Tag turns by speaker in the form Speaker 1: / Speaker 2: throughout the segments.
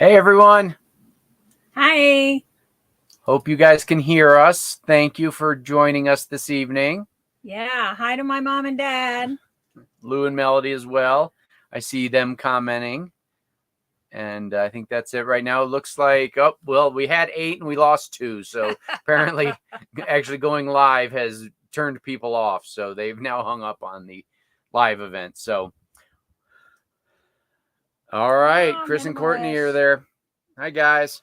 Speaker 1: Hey everyone.
Speaker 2: Hi.
Speaker 1: Hope you guys can hear us. Thank you for joining us this evening.
Speaker 2: Yeah. Hi to my mom and dad.
Speaker 1: Lou and Melody as well. I see them commenting. And I think that's it right now. It looks like, oh, well, we had 8 and we lost 2. So apparently actually going live has turned people off. So they've now hung up on the live event. So, all right. Chris and Courtney are there. Hi, guys.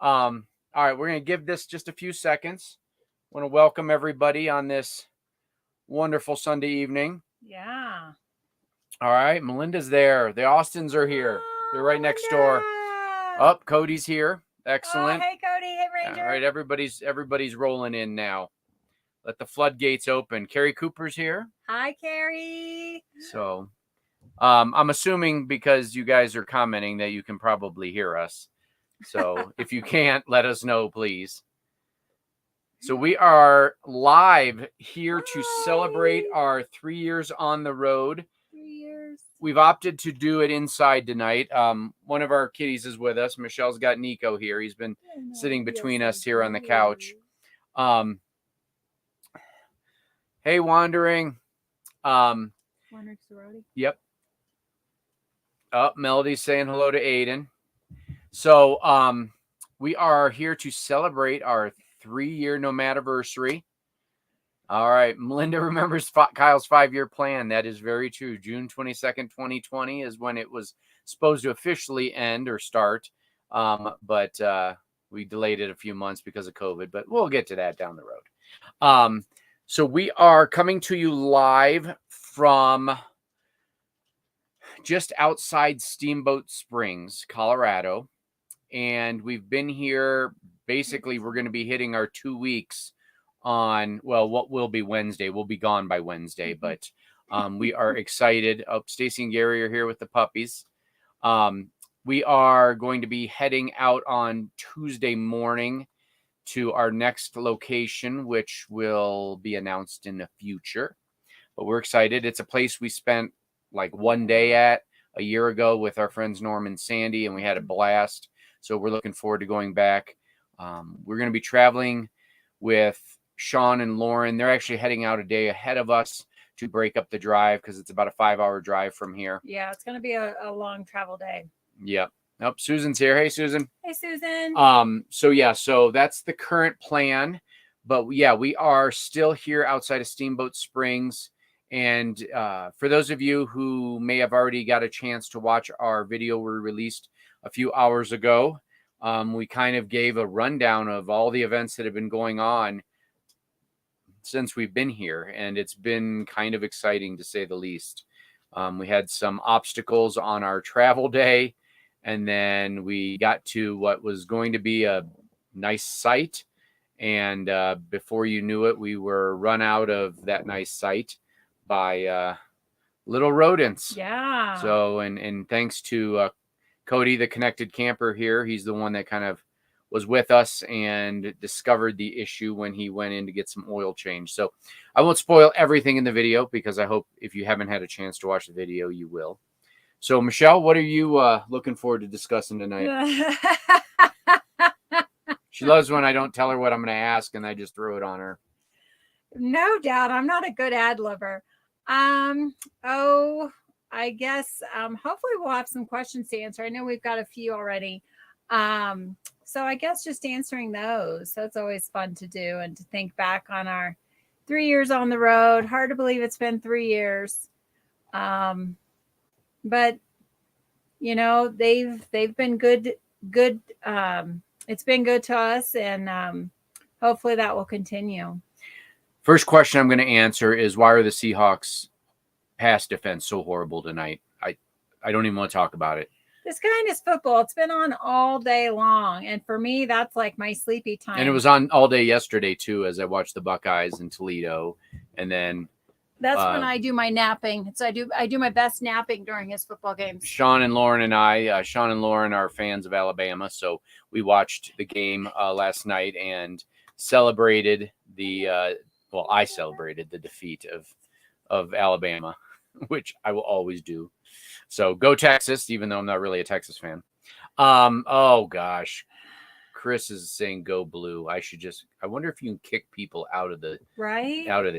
Speaker 1: All right. We're going to give this just a few seconds. I want to welcome everybody on this wonderful Sunday evening.
Speaker 2: Yeah.
Speaker 1: All right. Melinda's there. The Austins are here. They're right next door. Oh, Cody's here. Excellent.
Speaker 2: Oh, hey, Cody. Hey, Ranger.
Speaker 1: All right. Everybody's rolling in now. Let the floodgates open. Carrie Cooper's here.
Speaker 2: Hi, Carrie.
Speaker 1: So I'm assuming because you guys are commenting that you can probably hear us. So if you can't, let us know, please. So we are live here to celebrate our 3 years on the road.
Speaker 2: 3 years.
Speaker 1: We've opted to do it inside tonight. One of our kitties is with us. Michelle's got Nico here. He's been sitting between us here on the couch. Hey, Wandering.
Speaker 2: Wandering Sorority.
Speaker 1: Yep. Melody's saying hello to Aiden. So we are here to celebrate our 3-year Nomadiversary. All right. Melinda remembers Kyle's 5-year plan. That is very true. June 22nd, 2020 is when it was supposed to officially end or start. But we delayed it a few months because of COVID, but we'll get to that down the road. So we are coming to you live from just outside Steamboat Springs, Colorado. And we've been here. Basically, we're going to be hitting our 2 weeks on, well, what will be Wednesday. We'll be gone by Wednesday, but we are excited. Oh, Stacy and Gary are here with the puppies. We are going to be heading out on Tuesday morning to our next location, which will be announced in the future. But we're excited. It's a place we spent like 1 day at a year ago with our friends Norm and Sandy, and we had a blast. So we're looking forward to going back. We're going to be traveling with Sean and Lauren. They're actually heading out a day ahead of us to break up the drive because it's about a 5-hour drive from here.
Speaker 2: Yeah, it's going to be a long travel day.
Speaker 1: Yep. Oh, Susan's here. Hey, Susan.
Speaker 2: Hey, Susan.
Speaker 1: So that's the current plan. But yeah, we are still here outside of Steamboat Springs. And for those of you who may have already got a chance to watch our video we released a few hours ago, we kind of gave a rundown of all the events that have been going on since we've been here. And it's been kind of exciting to say the least. We had some obstacles on our travel day. And then we got to what was going to be a nice site. And before you knew it, we were run out of that nice site by little rodents.
Speaker 2: Yeah.
Speaker 1: So, and thanks to Cody, the connected camper here, he's the one that kind of was with us and discovered the issue when he went in to get some oil change. So I won't spoil everything in the video because I hope if you haven't had a chance to watch the video, you will. So, Michelle, what are you looking forward to discussing tonight? She loves when I don't tell her what I'm going to ask and I just throw it on her.
Speaker 2: No doubt. I'm not a good ad-libber. I guess hopefully we'll have some questions to answer. I know we've got a few already. So I guess just answering those. That's always fun to do and to think back on our 3 years on the road. Hard to believe it's been 3 years. But you know, they've been good. It's been good to us, and hopefully that will continue.
Speaker 1: First question I'm going to answer is, why are the Seahawks pass defense so horrible tonight? I don't even want to talk about it.
Speaker 2: This kind is football. It's been on all day long. And for me, that's like my sleepy time.
Speaker 1: And it was on all day yesterday, too, as I watched the Buckeyes in Toledo. And then
Speaker 2: that's when I do my napping. So I do my best napping during his football games.
Speaker 1: Sean and Lauren are fans of Alabama. So we watched the game last night and celebrated I celebrated the defeat of Alabama, which I will always do. So go Texas, even though I'm not really a Texas fan. Oh gosh. Chris is saying go blue. I wonder if you can kick people out of the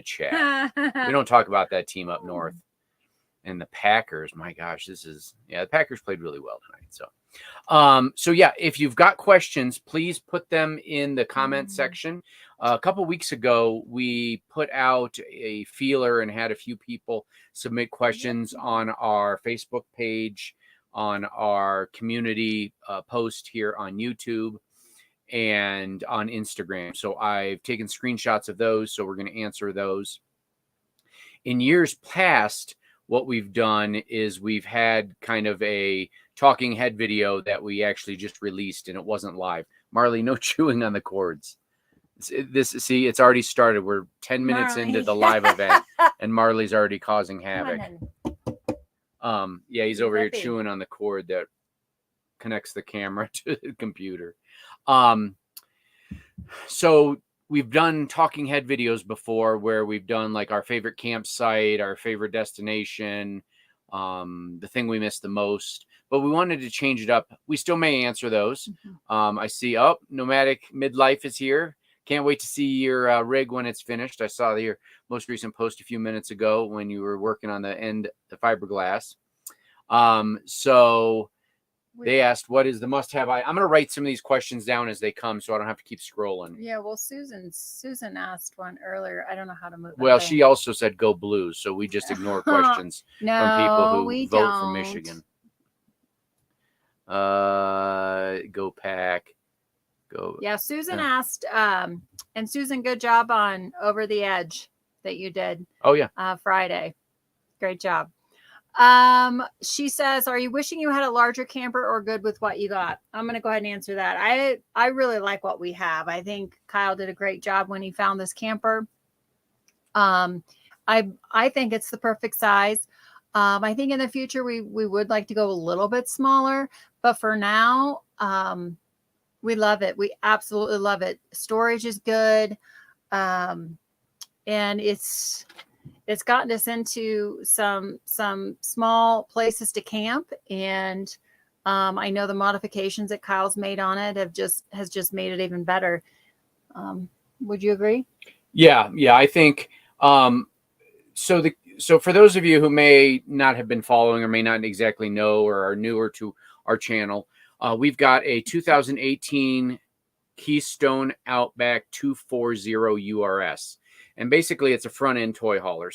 Speaker 1: chat. We don't talk about that team up north. And the Packers, my gosh, the Packers played really well tonight. So yeah, if you've got questions, please put them in the comment section. A couple weeks ago, we put out a feeler and had a few people submit questions on our Facebook page, on our community post here on YouTube, and on Instagram. So I've taken screenshots of those. So we're going to answer those. In years past, what we've done is we've had kind of a talking head video that we actually just released, and it wasn't live. Marley, no chewing on the cords. See, it's already started. We're 10 minutes into the live event, and Marley's already causing havoc. Yeah, he's over here chewing on the cord that connects the camera to the computer. So we've done talking head videos before where we've done like our favorite campsite, our favorite destination, the thing we missed the most, but we wanted to change it up. We still may answer those. I see, Nomadic Midlife is here. Can't wait to see your rig when it's finished. I saw your most recent post a few minutes ago when you were working on the fiberglass. So they asked, what is the must-have? I'm going to write some of these questions down as they come so I don't have to keep scrolling.
Speaker 2: Yeah, well, Susan asked one earlier. I don't know how to move.
Speaker 1: Well, she also said go Blues, so we just ignore questions from people who vote for Michigan. Go Pack. Go.
Speaker 2: Yeah, Susan asked, and Susan, good job on Over the Edge that you did.
Speaker 1: Oh, yeah.
Speaker 2: Friday. Great job. She says, are you wishing you had a larger camper or good with what you got? I'm going to go ahead and answer that. I really like what we have. I think Kyle did a great job when he found this camper. I think it's the perfect size. I think in the future, we would like to go a little bit smaller, but for now, we love it. We absolutely love it. Storage is good. And it's gotten us into some small places to camp, and I know the modifications that Kyle's made on it has just made it even better. Would you agree?
Speaker 1: Yeah, I think so for those of you who may not have been following or may not exactly know or are newer to our channel, we've got a 2018 Keystone Outback 240 URS. And basically, it's a front end toy hauler,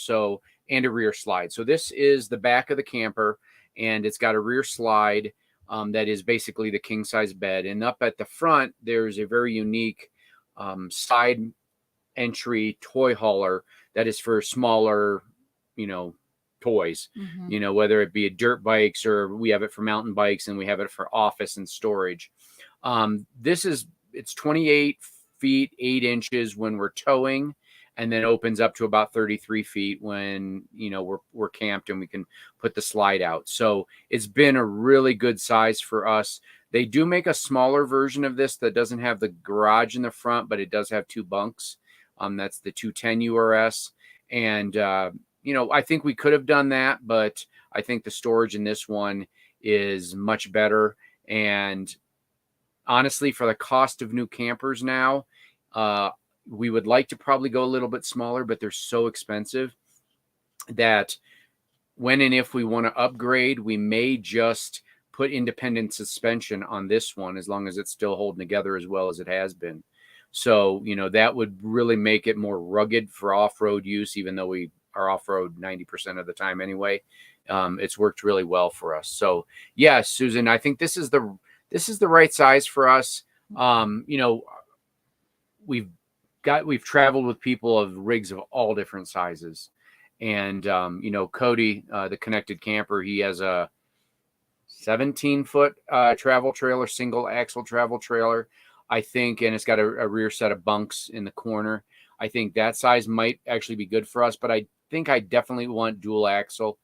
Speaker 1: and a rear slide. So this is the back of the camper, and it's got a rear slide that is basically the king size bed. And up at the front, there's a very unique side entry toy hauler that is for smaller, toys. Whether it be dirt bikes or we have it for mountain bikes, and we have it for office and storage. It's 28 feet 8 inches when we're towing, and then opens up to about 33 feet when, we're camped and we can put the slide out. So it's been a really good size for us. They do make a smaller version of this that doesn't have the garage in the front, but it does have 2 bunks. That's the 210 URS. And, I think we could have done that, but I think the storage in this one is much better. And honestly, for the cost of new campers now, we would like to probably go a little bit smaller, but they're so expensive that when and if we want to upgrade, we may just put independent suspension on this one, as long as it's still holding together as well as it has been. So, that would really make it more rugged for off-road use, even though we are off-road 90% of the time anyway. It's worked really well for us. So, yeah, Susan, I think this is the right size for us. We've traveled with people of rigs of all different sizes. And, Cody, the connected camper, he has a 17-foot travel trailer, single axle travel trailer, I think, and it's got a rear set of bunks in the corner. I think that size might actually be good for us, but I think I definitely want dual axle,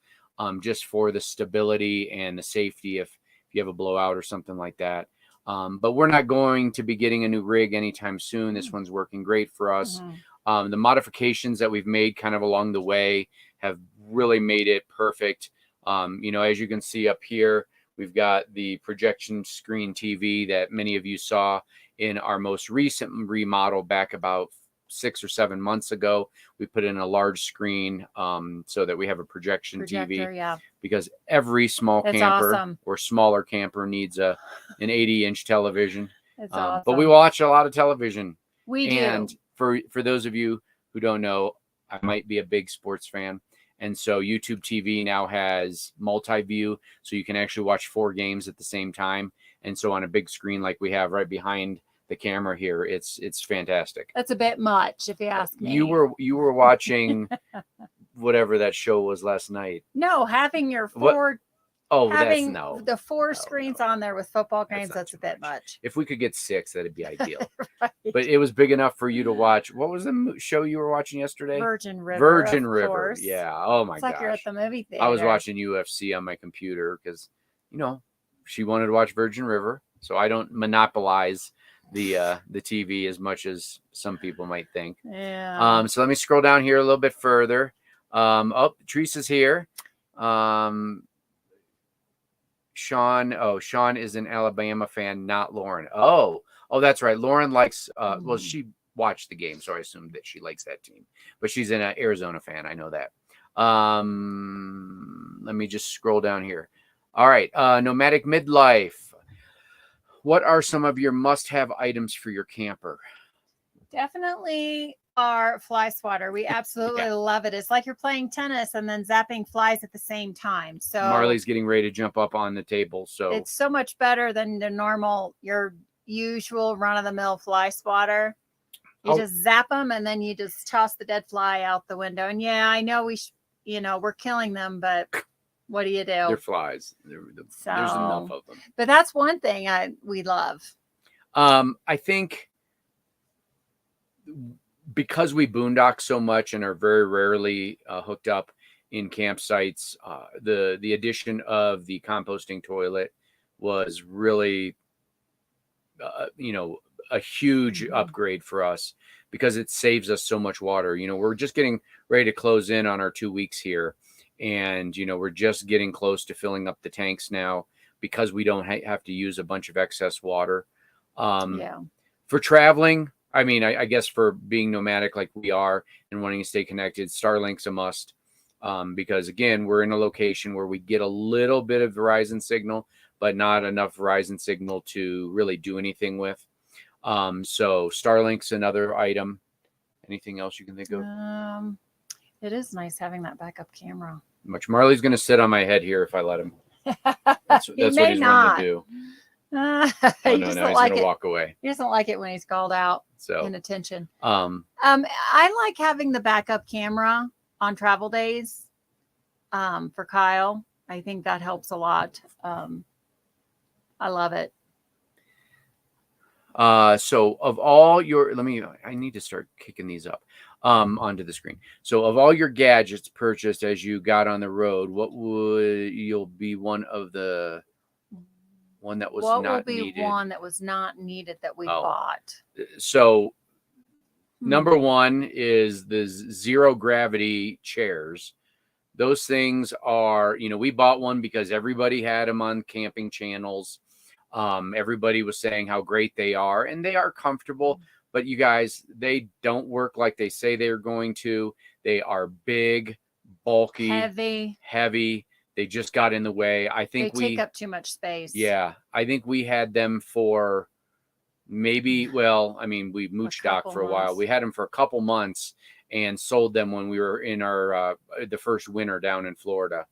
Speaker 1: just for the stability and the safety if you have a blowout or something like that. But we're not going to be getting a new rig anytime soon. This one's working great for us. The modifications that we've made kind of along the way have really made it perfect. As you can see up here, We've got the projection screen TV that many of you saw in our most recent remodel back about 6 or 7 months ago. We put in a large screen so that we have a projector, TV.
Speaker 2: Yeah.
Speaker 1: Because every small
Speaker 2: That's
Speaker 1: camper
Speaker 2: awesome.
Speaker 1: or smaller camper needs an 80-inch television.
Speaker 2: It's awesome.
Speaker 1: But we watch a lot of television.
Speaker 2: We do.
Speaker 1: And for those of you who don't know, I might be a big sports fan. And so YouTube TV now has multi-view, so you can actually watch 4 games at the same time. And so on a big screen like we have right behind the camera here, it's fantastic.
Speaker 2: That's a bit much, if you ask me.
Speaker 1: You were watching whatever that show was last night.
Speaker 2: No, having your 4.
Speaker 1: Oh,
Speaker 2: having
Speaker 1: that's no.
Speaker 2: The 4 screens on there with football games, that's a bit much.
Speaker 1: If we could get 6, that'd be ideal.
Speaker 2: Right.
Speaker 1: But it was big enough for you to watch. What was the show you were watching yesterday?
Speaker 2: Virgin River.
Speaker 1: Virgin River.
Speaker 2: Course.
Speaker 1: Yeah. Oh my gosh.
Speaker 2: It's like you're at the movie theater.
Speaker 1: I was watching UFC on my computer because, she wanted to watch Virgin River, so I don't monopolize the TV as much as some people might think.
Speaker 2: Yeah.
Speaker 1: So let me scroll down here a little bit further. Teresa's here. Sean is an Alabama fan, not Lauren. Oh, that's right. Lauren likes, well, she watched the game, so I assume that she likes that team. But she's an Arizona fan. I know that. Let me just scroll down here. All right. Nomadic Midlife. What are some of your must-have items for your camper?
Speaker 2: Definitely our fly swatter. We absolutely love it. It's like you're playing tennis and then zapping flies at the same time. So
Speaker 1: Marley's getting ready to jump up on the table. So
Speaker 2: it's so much better than your usual run-of-the-mill fly swatter. You just zap them and then you just toss the dead fly out the window. And yeah, I know we're killing them, but what do you do?
Speaker 1: They're flies. There's enough of them.
Speaker 2: But that's one thing we love.
Speaker 1: I think because we boondock so much and are very rarely hooked up in campsites, the addition of the composting toilet was really, a huge upgrade for us because it saves us so much water. We're just getting ready to close in on our 2 weeks here. And, we're just getting close to filling up the tanks now because we don't have to use a bunch of excess water. For traveling, I guess for being nomadic like we are and wanting to stay connected, Starlink's a must because, again, we're in a location where we get a little bit of Verizon signal, but not enough Verizon signal to really do anything with. So Starlink's another item. Anything else you can think of?
Speaker 2: It is nice having that backup camera.
Speaker 1: Marley's going to sit on my head here if I let him. That's what he's going to do. No, he's going to walk away.
Speaker 2: He doesn't like it when he's called out in attention. I like having the backup camera on travel days for Kyle. I think that helps a lot. I love it.
Speaker 1: So of all your, I need to start kicking these up onto the screen. So of all your gadgets purchased as you got on the road, you'll be one that was not needed?
Speaker 2: One that was not needed that we bought?
Speaker 1: So number one is the zero gravity chairs. Those things are, we bought one because everybody had them on camping channels. Everybody was saying how great they are, and they are comfortable, but you guys, they don't work like they say they're going to. They are big, bulky, heavy. They just got in the way. I think
Speaker 2: they take up too much space.
Speaker 1: Yeah. I think we had them for maybe, we mooch dock for a while. We had them for a couple months and sold them when we were in our, the first winter down in Florida.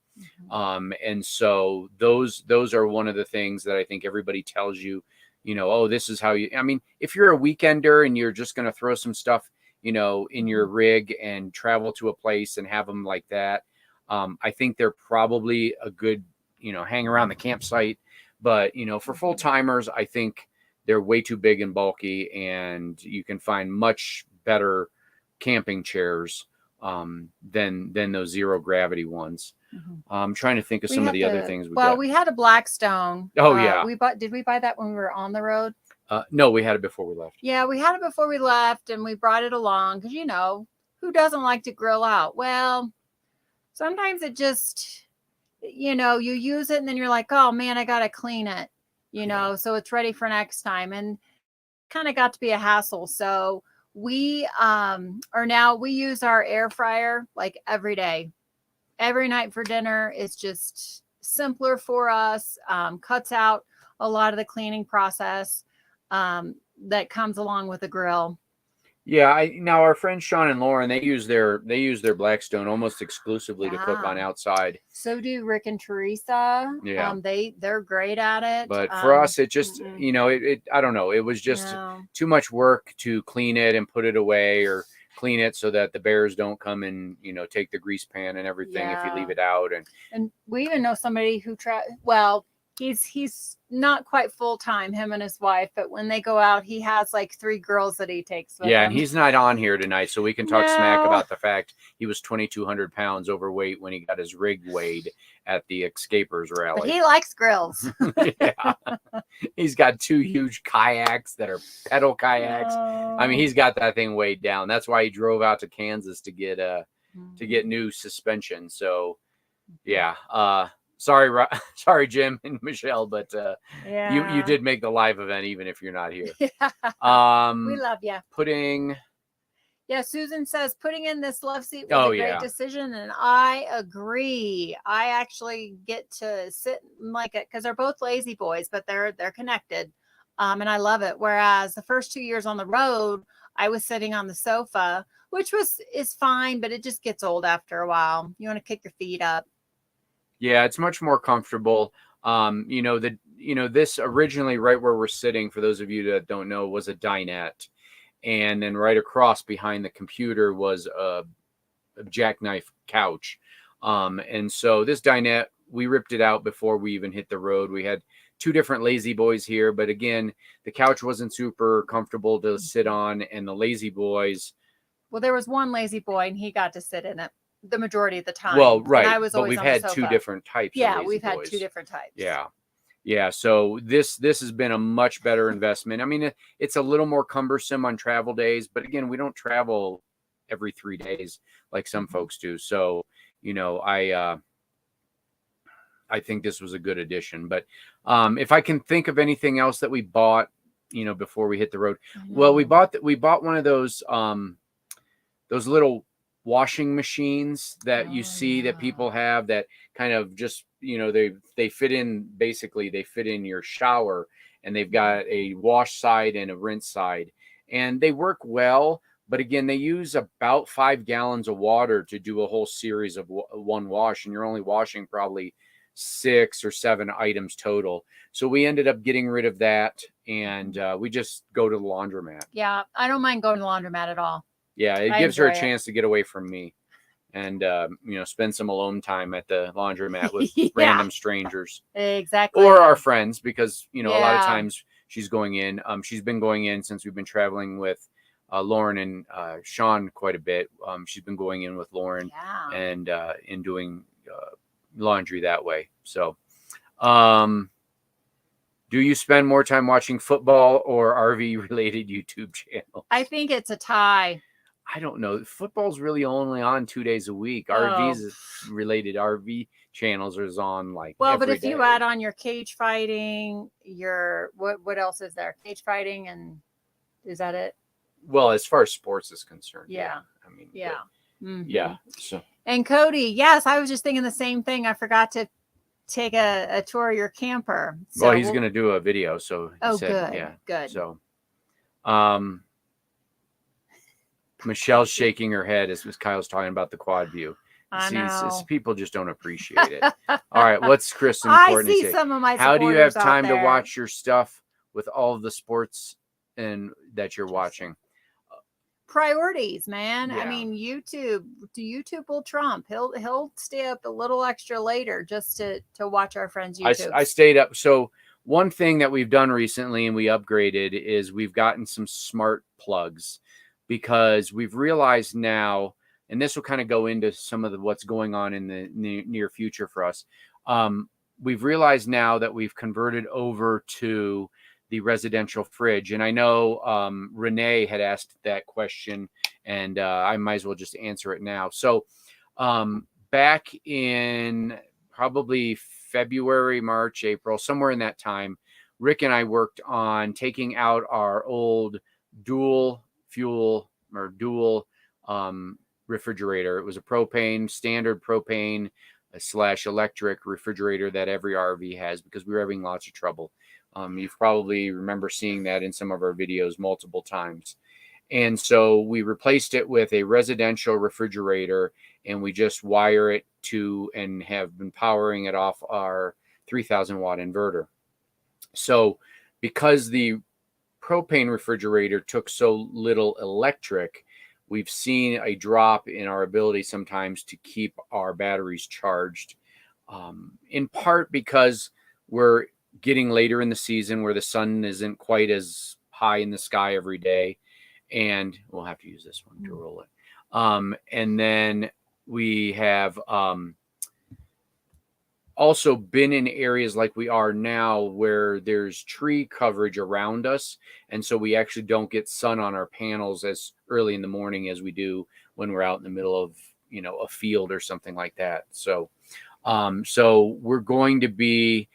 Speaker 1: And so those are one of the things that I think everybody tells you, this is how if you're a weekender and you're just going to throw some stuff, in your rig and travel to a place and have them like that. I think they're probably a good, hang around the campsite, but, for full timers, I think they're way too big and bulky, and you can find much better camping chairs, than those zero gravity ones. I'm trying to think of some of the other things we got.
Speaker 2: We had a Blackstone.
Speaker 1: Oh, yeah.
Speaker 2: Did we buy that when we were on the road?
Speaker 1: No, we had it before we left.
Speaker 2: Yeah, we had it before we left, and we brought it along because, who doesn't like to grill out? Well, sometimes it just, you know, you use it and then you're like, oh man, I got to clean it, you know, so it's ready for next time. And kind of got to be a hassle. So we we use our air fryer like every day, every night for dinner. It's just simpler for us, cuts out a lot of the cleaning process that comes along with the grill.
Speaker 1: Yeah, now our friends Sean and Lauren, they use their Blackstone almost exclusively to cook on outside.
Speaker 2: So do Rick and Teresa.
Speaker 1: Yeah,
Speaker 2: they're great at it.
Speaker 1: But for us, it just you know it I don't know. It was just too much work to clean it and put it away, or clean it so that the bears don't come and take the grease pan and everything if you leave it out.
Speaker 2: And we even know somebody who he's not quite full time, him and his wife, but when they go out, he has like 3 girls that he takes with him.
Speaker 1: And he's not on here tonight, so we can talk smack about the fact he was 2,200 pounds overweight when he got his rig weighed at the Escapers rally.
Speaker 2: But he likes grills.
Speaker 1: Yeah, he's got 2 huge kayaks that are pedal kayaks. I mean, he's got that thing weighed down. That's why he drove out to Kansas to get new suspension. So yeah. Sorry, Jim and Michelle, but you did make the live event, even if you're not here.
Speaker 2: We love you. Susan says putting in this love seat was a great decision, and I agree. I actually get to sit like it because they're both lazy boys, but they're connected, and I love it. Whereas the first 2 years on the road, I was sitting on the sofa, which is fine, but it just gets old after a while. You want to kick your feet up.
Speaker 1: Yeah, it's much more comfortable. This originally right where we're sitting, for those of you that don't know, was a dinette. And then right across behind the computer was a jackknife couch. And so this dinette, we ripped it out before we even hit the road. We had 2 different lazy boys here, but again, the couch wasn't super comfortable to sit on, and the lazy boys.
Speaker 2: Well, there was one lazy boy and he got to sit in it the majority of the time.
Speaker 1: Well, right. But we've had 2 different types.
Speaker 2: Yeah, we've had 2 different types.
Speaker 1: Yeah. So this has been a much better investment. I mean, it's a little more cumbersome on travel days, but again, we don't travel every 3 days like some folks do. So, I think this was a good addition. But if I can think of anything else that we bought, before we hit the road, well, we bought one of those little washing machines that you see that people have that kind of just they fit in your shower, and they've got a wash side and a rinse side, and they work well, but again, they use about 5 gallons of water to do a whole series of one wash, and you're only washing probably 6 or 7 items total. So we ended up getting rid of that, and we just go to the laundromat.
Speaker 2: Yeah, I don't mind going to the laundromat at all.
Speaker 1: Yeah, it gives her a chance to get away from me and, spend some alone time at the laundromat with random strangers.
Speaker 2: Exactly.
Speaker 1: Or our friends, because, a lot of times she's going in. She's been going in since we've been traveling with Lauren and Sean quite a bit. She's been going in with Lauren and in doing laundry that way. So, do you spend more time watching football or RV related YouTube channels?
Speaker 2: I think it's a tie.
Speaker 1: I don't know. Football's really only on 2 days a week. RVs related RV channels is on like
Speaker 2: but if you add on your cage fighting, what else is there? Cage fighting, and is that it?
Speaker 1: Well, as far as sports is concerned.
Speaker 2: Yeah.
Speaker 1: I mean,
Speaker 2: yeah.
Speaker 1: So.
Speaker 2: And Cody, yes, I was just thinking the same thing. I forgot to take a tour of your camper. So
Speaker 1: well, he's going to do a video. So he said,
Speaker 2: good.
Speaker 1: Yeah.
Speaker 2: Good.
Speaker 1: So, Michelle's shaking her head as Kyle's talking about the quad view.
Speaker 2: I know.
Speaker 1: People just don't appreciate it. All right, what's Chris and Courtney say?
Speaker 2: Some of my
Speaker 1: How do you have time
Speaker 2: to
Speaker 1: watch your stuff with all of the sports and that you're watching?
Speaker 2: Priorities, man.
Speaker 1: Yeah.
Speaker 2: I mean, YouTube will trump. He'll stay up a little extra later just to watch our friends' YouTube.
Speaker 1: I stayed up. So one thing that we've done recently and we upgraded is we've gotten some smart plugs, because we've realized now, and this will kind of go into some of what's going on in the near future for us. We've realized now that we've converted over to the residential fridge. And I know Renee had asked that question, and I might as well just answer it now. So back in probably February, March, April, somewhere in that time, Rick and I worked on taking out our old dual fuel or dual refrigerator. It was a standard propane / electric refrigerator that every RV has, because we were having lots of trouble. You've probably remember seeing that in some of our videos multiple times. And so we replaced it with a residential refrigerator, and we just wire it to and have been powering it off our 3,000 watt inverter. So because the propane refrigerator took so little electric, we've seen a drop in our ability sometimes to keep our batteries charged, in part because we're getting later in the season where the sun isn't quite as high in the sky every day. And we'll have to use this one to roll it. And then we have also been in areas like we are now where there's tree coverage around us. And so we actually don't get sun on our panels as early in the morning as we do when we're out in the middle of, a field or something like that. So, so we're going to be,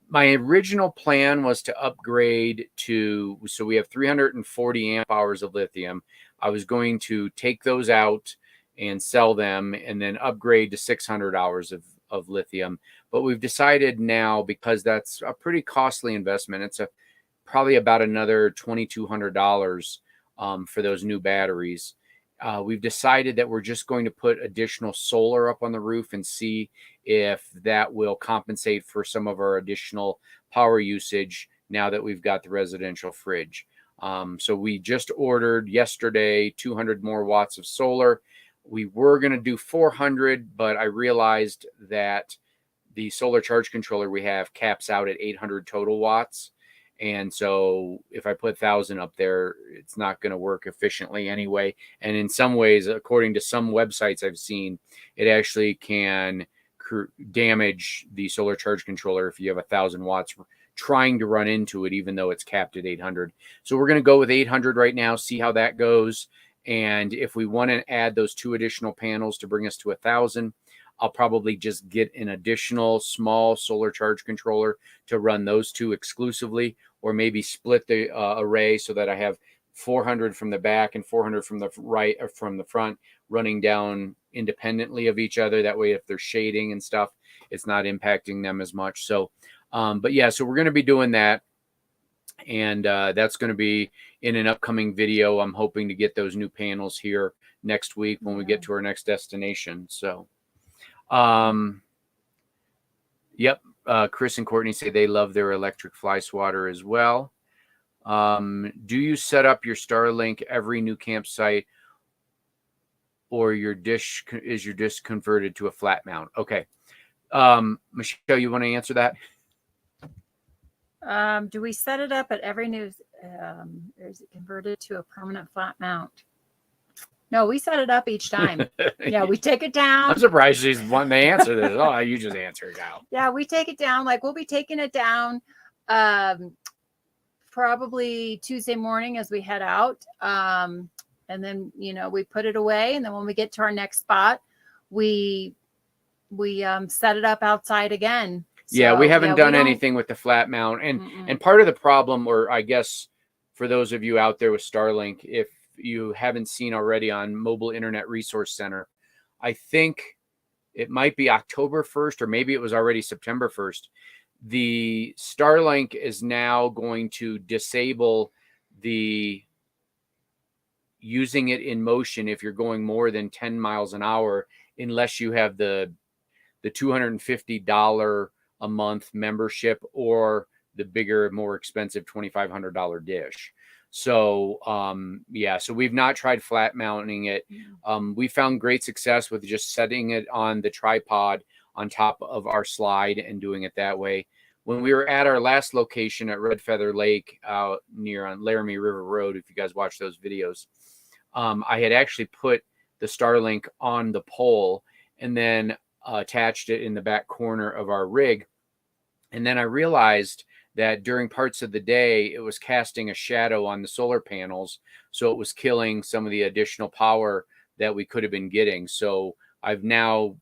Speaker 1: my original plan was to upgrade so we have 340 amp hours of lithium. I was going to take those out and sell them and then upgrade to 600 hours of lithium. But we've decided now, because that's a pretty costly investment, it's probably about another $2,200 for those new batteries. We've decided that we're just going to put additional solar up on the roof and see if that will compensate for some of our additional power usage now that we've got the residential fridge. So we just ordered yesterday 200 more watts of solar. We were going to do 400, but I realized that the solar charge controller we have caps out at 800 total watts. And so if I put 1,000 up there, it's not going to work efficiently anyway. And in some ways, according to some websites I've seen, it actually can damage the solar charge controller if you have 1,000 watts trying to run into it, even though it's capped at 800. So we're going to go with 800 right now, see how that goes. And if we want to add those 2 additional panels to bring us to 1,000, I'll probably just get an additional small solar charge controller to run those 2 exclusively, or maybe split the array so that I have 400 from the back and 400 from the right or from the front running down independently of each other. That way, if they're shading and stuff, it's not impacting them as much. So, but yeah, so we're going to be doing that. And that's going to be in an upcoming video. I'm hoping to get those new panels here next week when we get to our next destination. So, yep. Chris and Courtney say they love their electric fly swatter as well. Do you set up your Starlink every new campsite, or is your dish converted to a flat mount? Okay. Michelle, you want to answer that?
Speaker 2: Do we set it up at every new, or is it converted to a permanent flat mount? No, we set it up each time. Yeah, we take it down.
Speaker 1: I'm surprised she's wanting to answer this. Oh, you just answer it now.
Speaker 2: Yeah, we take it down. Like, we'll be taking it down probably Tuesday morning as we head out. And then, we put it away. And then when we get to our next spot, we set it up outside again.
Speaker 1: Yeah, we haven't done anything with the flat mount. And part of the problem, or I guess for those of you out there with Starlink, if you haven't seen already on Mobile Internet Resource Center, I think it might be October 1st, or maybe it was already September 1st. The Starlink is now going to disable the using it in motion if you're going more than 10 miles an hour, unless you have the $250 a month membership or the bigger, more expensive $2,500 dish. So, yeah, so we've not tried flat mounting it. We found great success with just setting it on the tripod on top of our slide and doing it that way. When we were at our last location at Red Feather Lake out near on Laramie River Road, if you guys watch those videos, I had actually put the Starlink on the pole and then attached it in the back corner of our rig. And then I realized that during parts of the day, it was casting a shadow on the solar panels. So it was killing some of the additional power that we could have been getting. So I've now,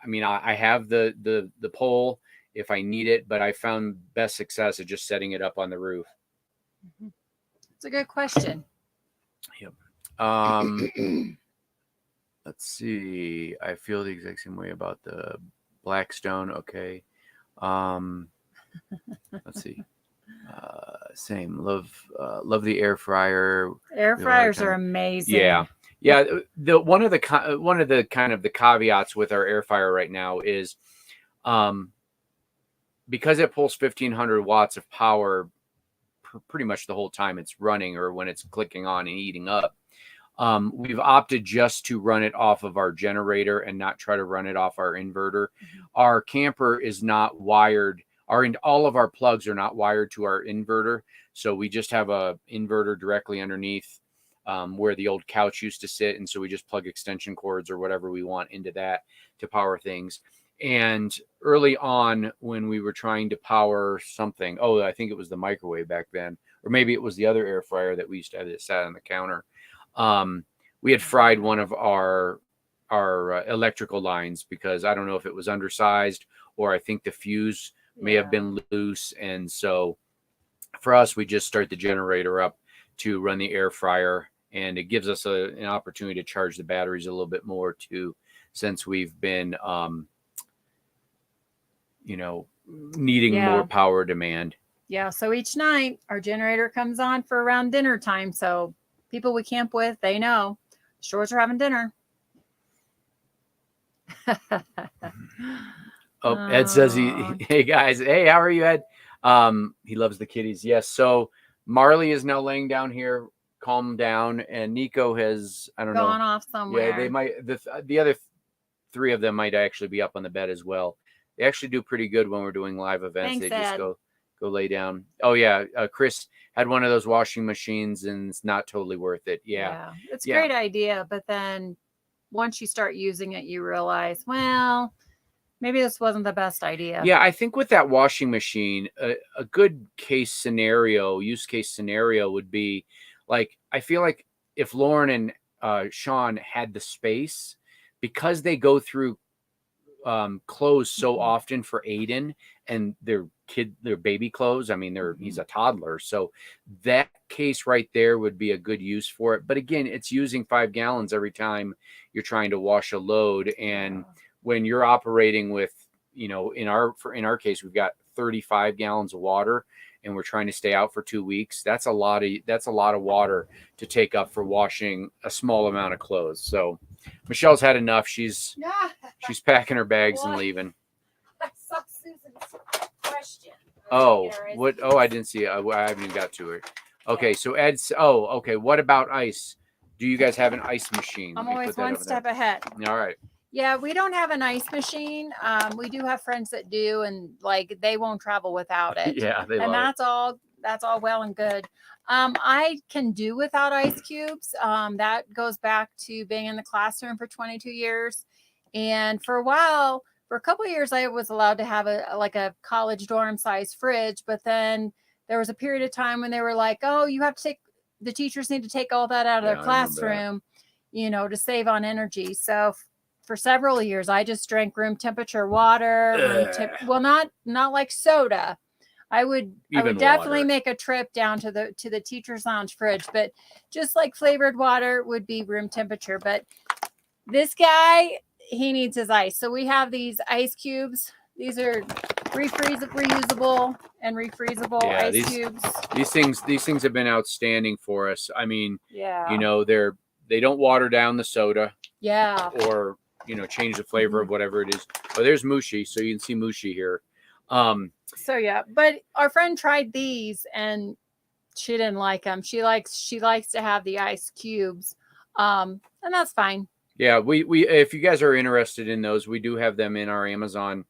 Speaker 1: I mean, I have the pole if I need it, but I found best success at just setting it up on the roof.
Speaker 2: It's a good question.
Speaker 1: Yep. Let's see. I feel the exact same way about the Blackstone. Okay. Let's see. Same. Love the air fryer.
Speaker 2: Air fryers are amazing.
Speaker 1: Yeah. One of the kind of the caveats with our air fryer right now is, because it pulls 1,500 watts of power pretty much the whole time it's running, or when it's clicking on and eating up. We've opted just to run it off of our generator and not try to run it off our inverter. Our camper is not wired. All of our plugs are not wired to our inverter. So we just have a inverter directly underneath where the old couch used to sit. And so we just plug extension cords or whatever we want into that to power things. And early on, when we were trying to power something, I think it was the microwave back then, or maybe it was the other air fryer that we used to have that sat on the counter. We had fried one of our electrical lines because I don't know if it was undersized, or I think the fuse may have been loose. And so for us, we just start the generator up to run the air fryer, and it gives us an opportunity to charge the batteries a little bit more too, since we've been, needing more power demand.
Speaker 2: Yeah. So each night our generator comes on for around dinner time. So people we camp with, they know Shores are having dinner.
Speaker 1: Ed says hey guys, hey, how are you, Ed? He loves the kitties. Yes. So Marley is now laying down here, calm down, and Nico has, I don't know,
Speaker 2: gone off somewhere.
Speaker 1: Yeah, they might, the other three of them might actually be up on the bed as well. They actually do pretty good when we're doing live events.
Speaker 2: Thanks,
Speaker 1: they just
Speaker 2: Ed.
Speaker 1: go lay down. Oh yeah, Chris had one of those washing machines, and it's not totally worth it. Yeah.
Speaker 2: It's a great idea, but then once you start using it, you realize, well, maybe this wasn't the best idea.
Speaker 1: Yeah, I think with that washing machine, a good use case scenario would be, like, I feel like if Lauren and Sean had the space, because they go through clothes so often for Aiden and their baby clothes. I mean, he's a toddler. So that case right there would be a good use for it. But again, it's using 5 gallons every time you're trying to wash a load. And when you're operating with, in our case, we've got 35 gallons of water, and we're trying to stay out for 2 weeks. That's a lot of water to take up for washing a small amount of clothes. So Michelle's had enough. She's packing her bags and leaving.
Speaker 2: I saw Susan's question.
Speaker 1: What? Oh, I didn't see it. I haven't even got to her. Okay, so Ed's. Oh, okay. What about ice? Do you guys have an ice machine?
Speaker 2: I'm always one step ahead.
Speaker 1: All right.
Speaker 2: Yeah, we don't have an ice machine. We do have friends that do, and like they won't travel without it.
Speaker 1: Yeah, they
Speaker 2: and
Speaker 1: love
Speaker 2: that's all. That's all well and good. I can do without ice cubes. That goes back to being in the classroom for 22 years, and for a couple of years, I was allowed to have a college dorm size fridge. But then there was a period of time when they were like, "Oh, the teachers need to take all that out of their classroom, to save on energy." So for several years, I just drank room temperature water. Not like soda. I would definitely make a trip down to the teacher's lounge fridge, but just like flavored water would be room temperature. But this guy, he needs his ice. So we have these ice cubes. These are reusable and refreezable ice cubes.
Speaker 1: These things have been outstanding for us. I mean, they don't water down the soda.
Speaker 2: Yeah.
Speaker 1: Or change the flavor of whatever it is. Oh, there's Mushi. So you can see Mushi here.
Speaker 2: But our friend tried these and she didn't like them. She likes to have the ice cubes. And that's fine.
Speaker 1: Yeah, we if you guys are interested in those, we do have them in our Amazon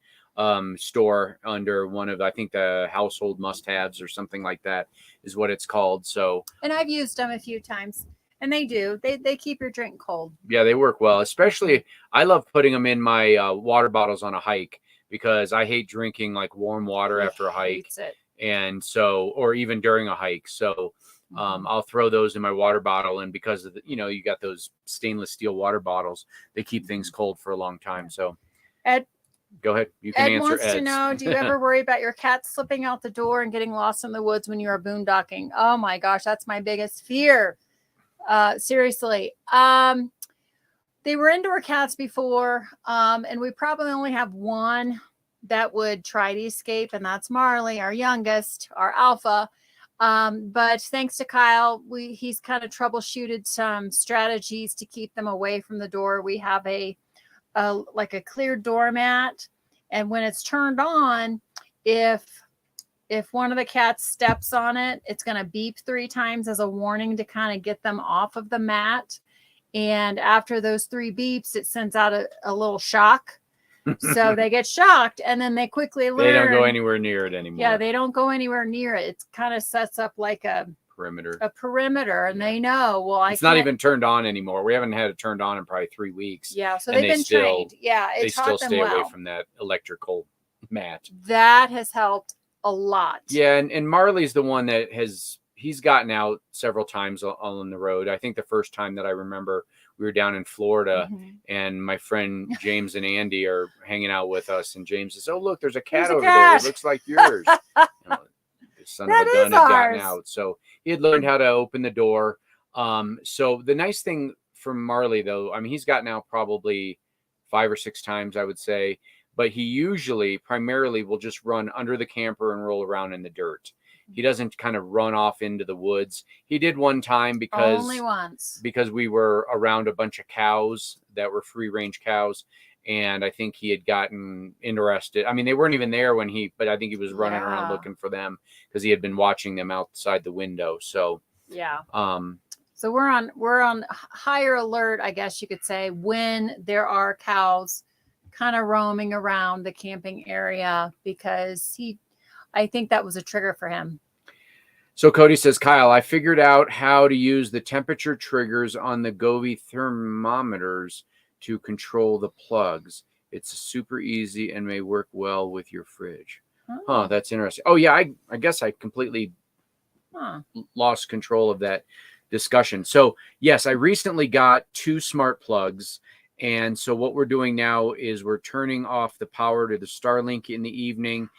Speaker 1: store under one of, I think, the household must-haves or something like that is what it's called. So,
Speaker 2: and I've used them a few times. And they do. They keep your drink cold.
Speaker 1: Yeah, they work well. Especially, I love putting them in my water bottles on a hike, because I hate drinking like warm water after a hike. And so, or even during a hike. So I'll throw those in my water bottle. And because of you got those stainless steel water bottles, they keep things cold for a long time. So
Speaker 2: Ed,
Speaker 1: Go ahead. You can
Speaker 2: Ed
Speaker 1: answer
Speaker 2: wants to
Speaker 1: Ed's.
Speaker 2: know, do you ever worry about your cat slipping out the door and getting lost in the woods when you are boondocking? Oh my gosh, that's my biggest fear. Seriously. They were indoor cats before, and we probably only have one that would try to escape, and that's Marley, our youngest, our alpha. But thanks to Kyle, he's kind of troubleshooted some strategies to keep them away from the door. We have like a clear doormat, and when it's turned on, if one of the cats steps on it, it's going to beep 3 times as a warning to kind of get them off of the mat. And after those 3 beeps, it sends out a little shock. So they get shocked, and then they quickly learn.
Speaker 1: They don't go anywhere near it anymore.
Speaker 2: Yeah, they don't go anywhere near it. It kind of sets up like a perimeter, and they know, well, it's
Speaker 1: not even turned on anymore. We haven't had it turned on in probably 3 weeks.
Speaker 2: Yeah, so they've been trained. Yeah,
Speaker 1: they still stay away from that electrical mat.
Speaker 2: That has helped a lot.
Speaker 1: Yeah, and Marley's the one that he's gotten out several times on the road. I think the first time that I remember, we were down in Florida, and my friend James and Andy are hanging out with us, and James says, "Oh, look, there's a cat over there. It looks like yours." The son of a gun had gotten out, so he had learned how to open the door. So the nice thing from Marley, though, I mean, he's gotten out probably 5 or 6 times, I would say, but he usually primarily will just run under the camper and roll around in the dirt. He doesn't kind of run off into the woods. He did one time
Speaker 2: only once
Speaker 1: because we were around a bunch of cows that were free range cows. And I think he had gotten interested. I mean, they weren't even there but I think he was running around looking for them because he had been watching them outside the window. So,
Speaker 2: yeah. So we're on higher alert, I guess you could say, when there are cows kind of roaming around the camping area, because I think that was a trigger for him.
Speaker 1: So Cody says, Kyle, I figured out how to use the temperature triggers on the Govee thermometers to control the plugs. It's super easy and may work well with your fridge. Oh, that's interesting. Oh, yeah, I guess I completely lost control of that discussion. So, yes, I recently got 2 smart plugs. And so what we're doing now is we're turning off the power to the Starlink in the evening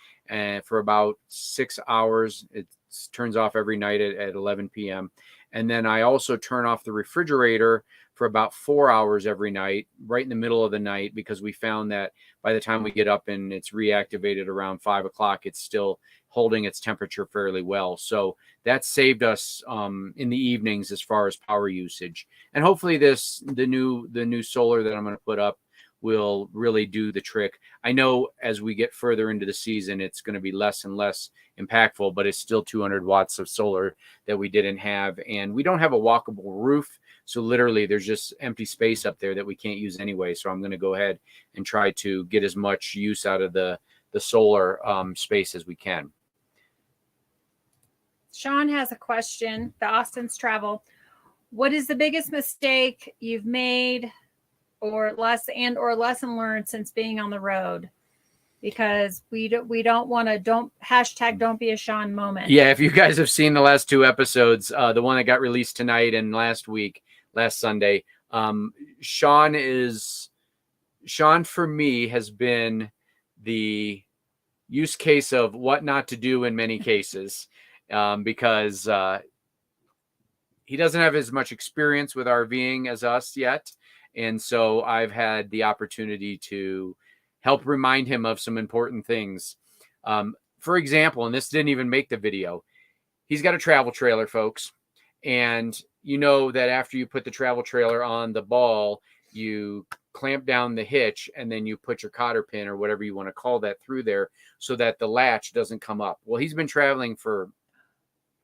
Speaker 1: for about 6 hours. It turns off every night at 11 p.m. And then I also turn off the refrigerator for about 4 hours every night, right in the middle of the night, because we found that by the time we get up and it's reactivated around 5 o'clock, it's still holding its temperature fairly well. So that saved us in the evenings as far as power usage. And hopefully the new solar that I'm going to put up will really do the trick. I know as we get further into the season, it's going to be less and less impactful, but it's still 200 watts of solar that we didn't have. And we don't have a walkable roof. So literally there's just empty space up there that we can't use anyway. So I'm going to go ahead and try to get as much use out of the solar space as we can.
Speaker 2: Sean has a question. The Austin's Travel. What is the biggest mistake you've made or lesson learned since being on the road? Because we don't want to don't be a Sean moment.
Speaker 1: Yeah, if you guys have seen the last 2 episodes, the one that got released tonight and last Sunday, Sean for me has been the use case of what not to do in many cases, because he doesn't have as much experience with RVing as us yet. And so I've had the opportunity to help remind him of some important things. For example, and this didn't even make the video, he's got a travel trailer, folks. And you know that after you put the travel trailer on the ball, you clamp down the hitch and then you put your cotter pin or whatever you want to call that through there so that the latch doesn't come up. Well, he's been traveling for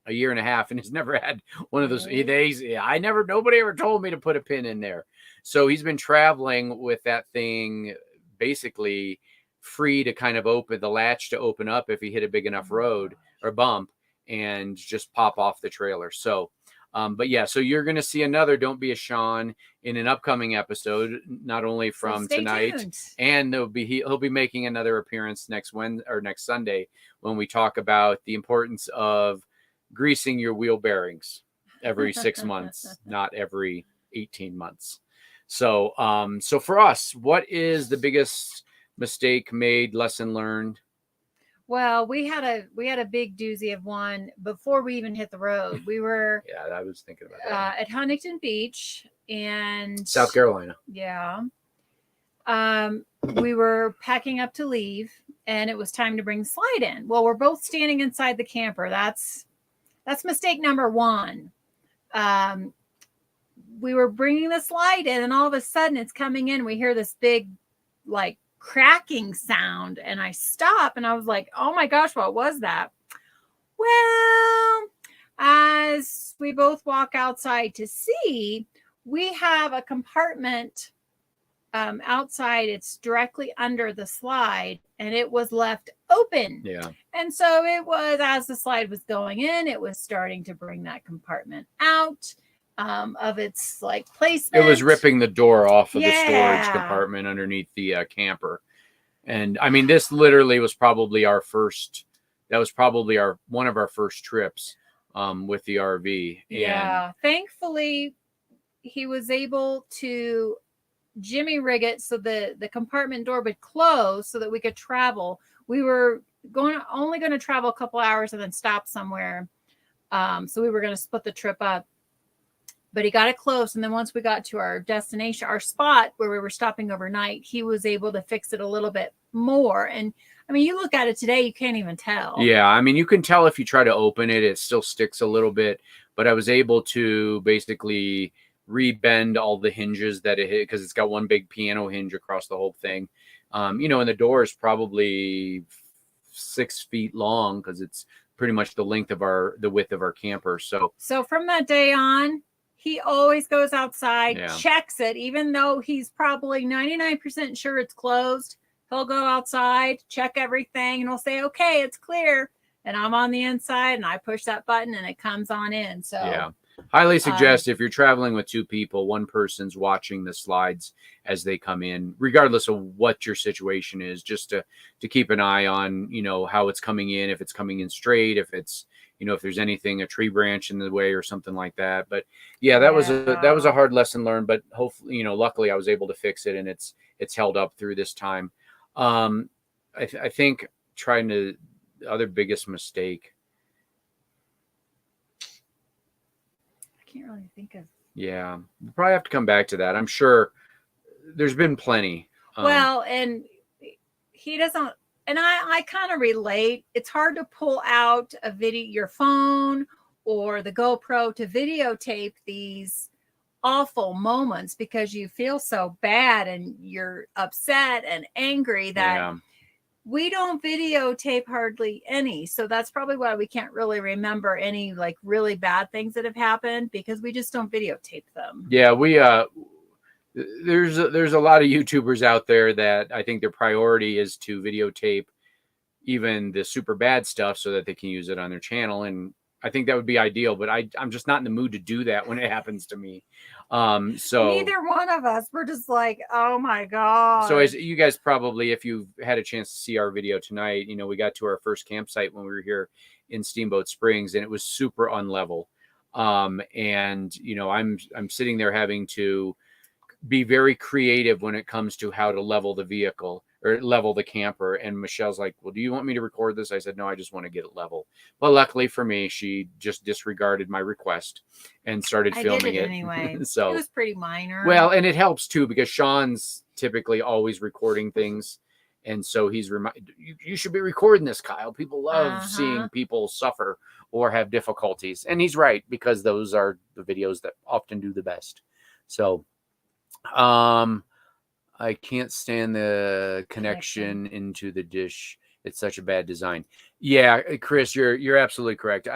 Speaker 1: a year and a half and has never had one of those days. Nobody ever told me to put a pin in there. So he's been traveling with that thing basically free to kind of open the latch to open up if he hit a big enough road or bump and just pop off the trailer. So, but yeah, so you're going to see another Don't Be a Sean in an upcoming episode, not only from tonight, tuned. And he'll be making another appearance next Sunday when we talk about the importance of greasing your wheel bearings every 6 months, not every 18 months. So, so for us, what is the biggest mistake made, lesson learned?
Speaker 2: Well, we had a big doozy of one before we even hit the road. We were
Speaker 1: Yeah, I was thinking about that.
Speaker 2: at Huntington Beach and
Speaker 1: South Carolina.
Speaker 2: Yeah. We were packing up to leave, and it was time to bring the slide in. Well, we're both standing inside the camper. That's mistake number one. We were bringing the slide in, and all of a sudden it's coming in. We hear this big, like, cracking sound, and I stop, and I was like, oh my gosh, what was that? Well, as we both walk outside to see, we have a compartment outside. It's directly under the slide, and it was left open.
Speaker 1: Yeah.
Speaker 2: And so it was, as the slide was going in, it was starting to bring that compartment out of its like placement.
Speaker 1: It was ripping the door off of the storage compartment underneath the camper. And I mean, this literally was probably our first, that was probably one of our first trips with the RV.
Speaker 2: And thankfully he was able to jimmy rig it so the compartment door would close so that we could travel. We were only going to travel a couple hours and then stop somewhere. So we were going to split the trip up, but he got it closed. And then once we got to our destination, our spot where we were stopping overnight, he was able to fix it a little bit more. And I mean, you look at it today, you can't even tell.
Speaker 1: Yeah. I mean, you can tell if you try to open it, it still sticks a little bit, but I was able to basically rebend all the hinges that it hit, because it's got one big piano hinge across the whole thing. And the door is probably 6 feet long, because it's pretty much the width of our camper. So
Speaker 2: from that day on, he always goes outside, checks it, even though he's probably 99% sure it's closed. He'll go outside, check everything, and he'll say, okay, it's clear. And I'm on the inside, and I push that button, and it comes on in. So
Speaker 1: yeah, highly suggest if you're traveling with two people, one person's watching the slides as they come in, regardless of what your situation is, just to keep an eye on, how it's coming in, if it's coming in straight, if it's, if there's anything, a tree branch in the way or something like that. But yeah, that was a hard lesson learned, but hopefully, luckily I was able to fix it, and it's held up through this time. I think the other biggest mistake,
Speaker 2: I can't really think of.
Speaker 1: Yeah, we'll probably have to come back to that. I'm sure there's been plenty.
Speaker 2: Well, and he doesn't, and I kind of relate. It's hard to pull out your phone or the GoPro to videotape these awful moments, because you feel so bad and you're upset and angry that we don't videotape hardly any. So that's probably why we can't really remember any like really bad things that have happened, because we just don't videotape them.
Speaker 1: Yeah, there's a lot of YouTubers out there that I think their priority is to videotape even the super bad stuff so that they can use it on their channel. And I think that would be ideal, but I'm just not in the mood to do that when it happens to me. So
Speaker 2: neither one of us, we're just like, oh my God.
Speaker 1: So as you guys probably, if you've had a chance to see our video tonight, we got to our first campsite when we were here in Steamboat Springs, and it was super unlevel. And I'm sitting there having to be very creative when it comes to how to level the vehicle or level the camper. And Michelle's like, well, do you want me to record this? I said, no, I just want to get it level. But luckily for me, she just disregarded my request and started filming it
Speaker 2: anyway.
Speaker 1: So
Speaker 2: it was pretty minor.
Speaker 1: Well, and it helps too, because Sean's typically always recording things. And so he's reminded, you should be recording this, Kyle. People love seeing people suffer or have difficulties. And he's right, because those are the videos that often do the best. So, I can't stand the connection into the dish. It's such a bad design. Yeah, Chris, you're absolutely correct.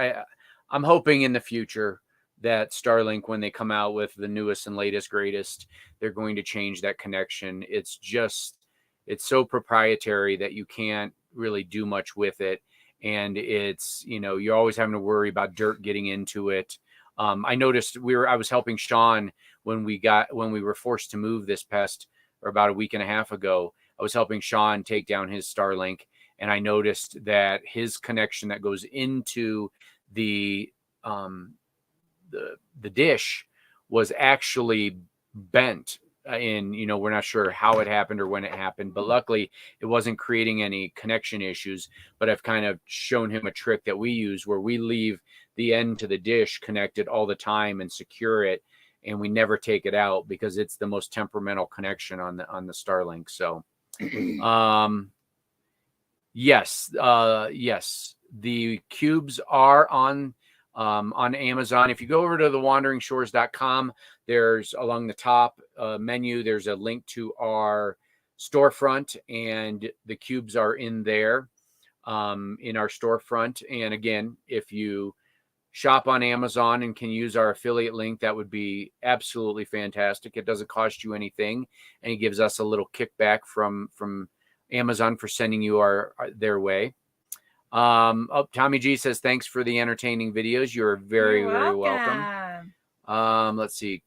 Speaker 1: I'm hoping in the future that Starlink, when they come out with the newest and latest, greatest, they're going to change that connection. It's so proprietary that you can't really do much with it. And it's, you're always having to worry about dirt getting into it. I noticed I was helping Sean when we were forced to move this past, or about a week and a half ago. I was helping Sean take down his Starlink, and I noticed that his connection that goes into the dish was actually bent and we're not sure how it happened or when it happened, but luckily it wasn't creating any connection issues. But I've kind of shown him a trick that we use where we leave the end to the dish connected all the time and secure it, and we never take it out because it's the most temperamental connection on the Starlink. So yes, the cubes are on Amazon. If you go over to thewanderingshores.com, there's along the top menu, there's a link to our storefront, and the cubes are in there in our storefront. And again, if you shop on Amazon and can use our affiliate link, that would be absolutely fantastic. It doesn't cost you anything, and it gives us a little kickback from Amazon for sending you their way. Tommy G says, thanks for the entertaining videos. You're very welcome. Let's see.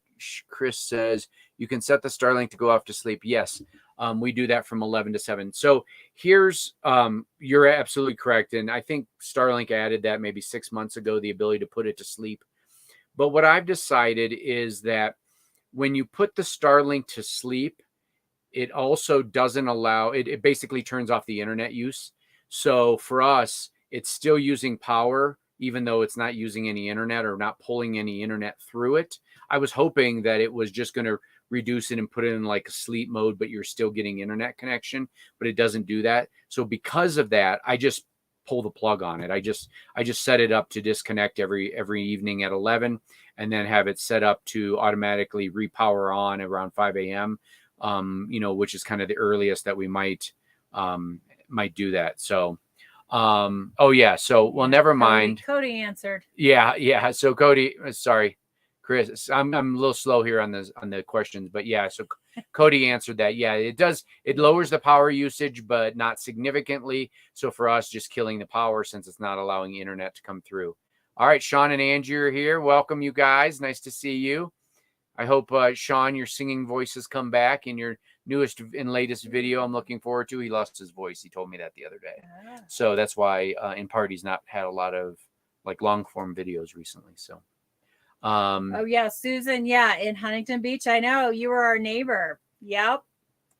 Speaker 1: Chris says, you can set the Starlink to go off to sleep. Yes, we do that from 11 to 7. So here's, you're absolutely correct. And I think Starlink added that maybe 6 months ago, the ability to put it to sleep. But what I've decided is that when you put the Starlink to sleep, it also doesn't allow, it basically turns off the internet use. So for us, it's still using power, even though it's not using any internet or not pulling any internet through it. I was hoping that it was just going to reduce it and put it in like a sleep mode, but you're still getting internet connection, but it doesn't do that. So because of that, I just pull the plug on it. I just set it up to disconnect every evening at 11, and then have it set up to automatically repower on around 5 a.m. Which is kind of the earliest that we might do that. So, so, never mind.
Speaker 2: Cody answered.
Speaker 1: Yeah. So Cody, sorry, Chris, I'm a little slow here on the questions, but yeah. So Cody answered that. Yeah, it lowers the power usage, but not significantly. So for us, just killing the power since it's not allowing internet to come through. All right. Sean and Angie are here. Welcome, you guys. Nice to see you. I hope, Sean, your singing voices come back in your newest and latest video. I'm looking forward to. He lost his voice. He told me that the other day. So that's why in part he's not had a lot of like long form videos recently. So.
Speaker 2: Susan. Yeah. In Huntington Beach. I know you were our neighbor. Yep.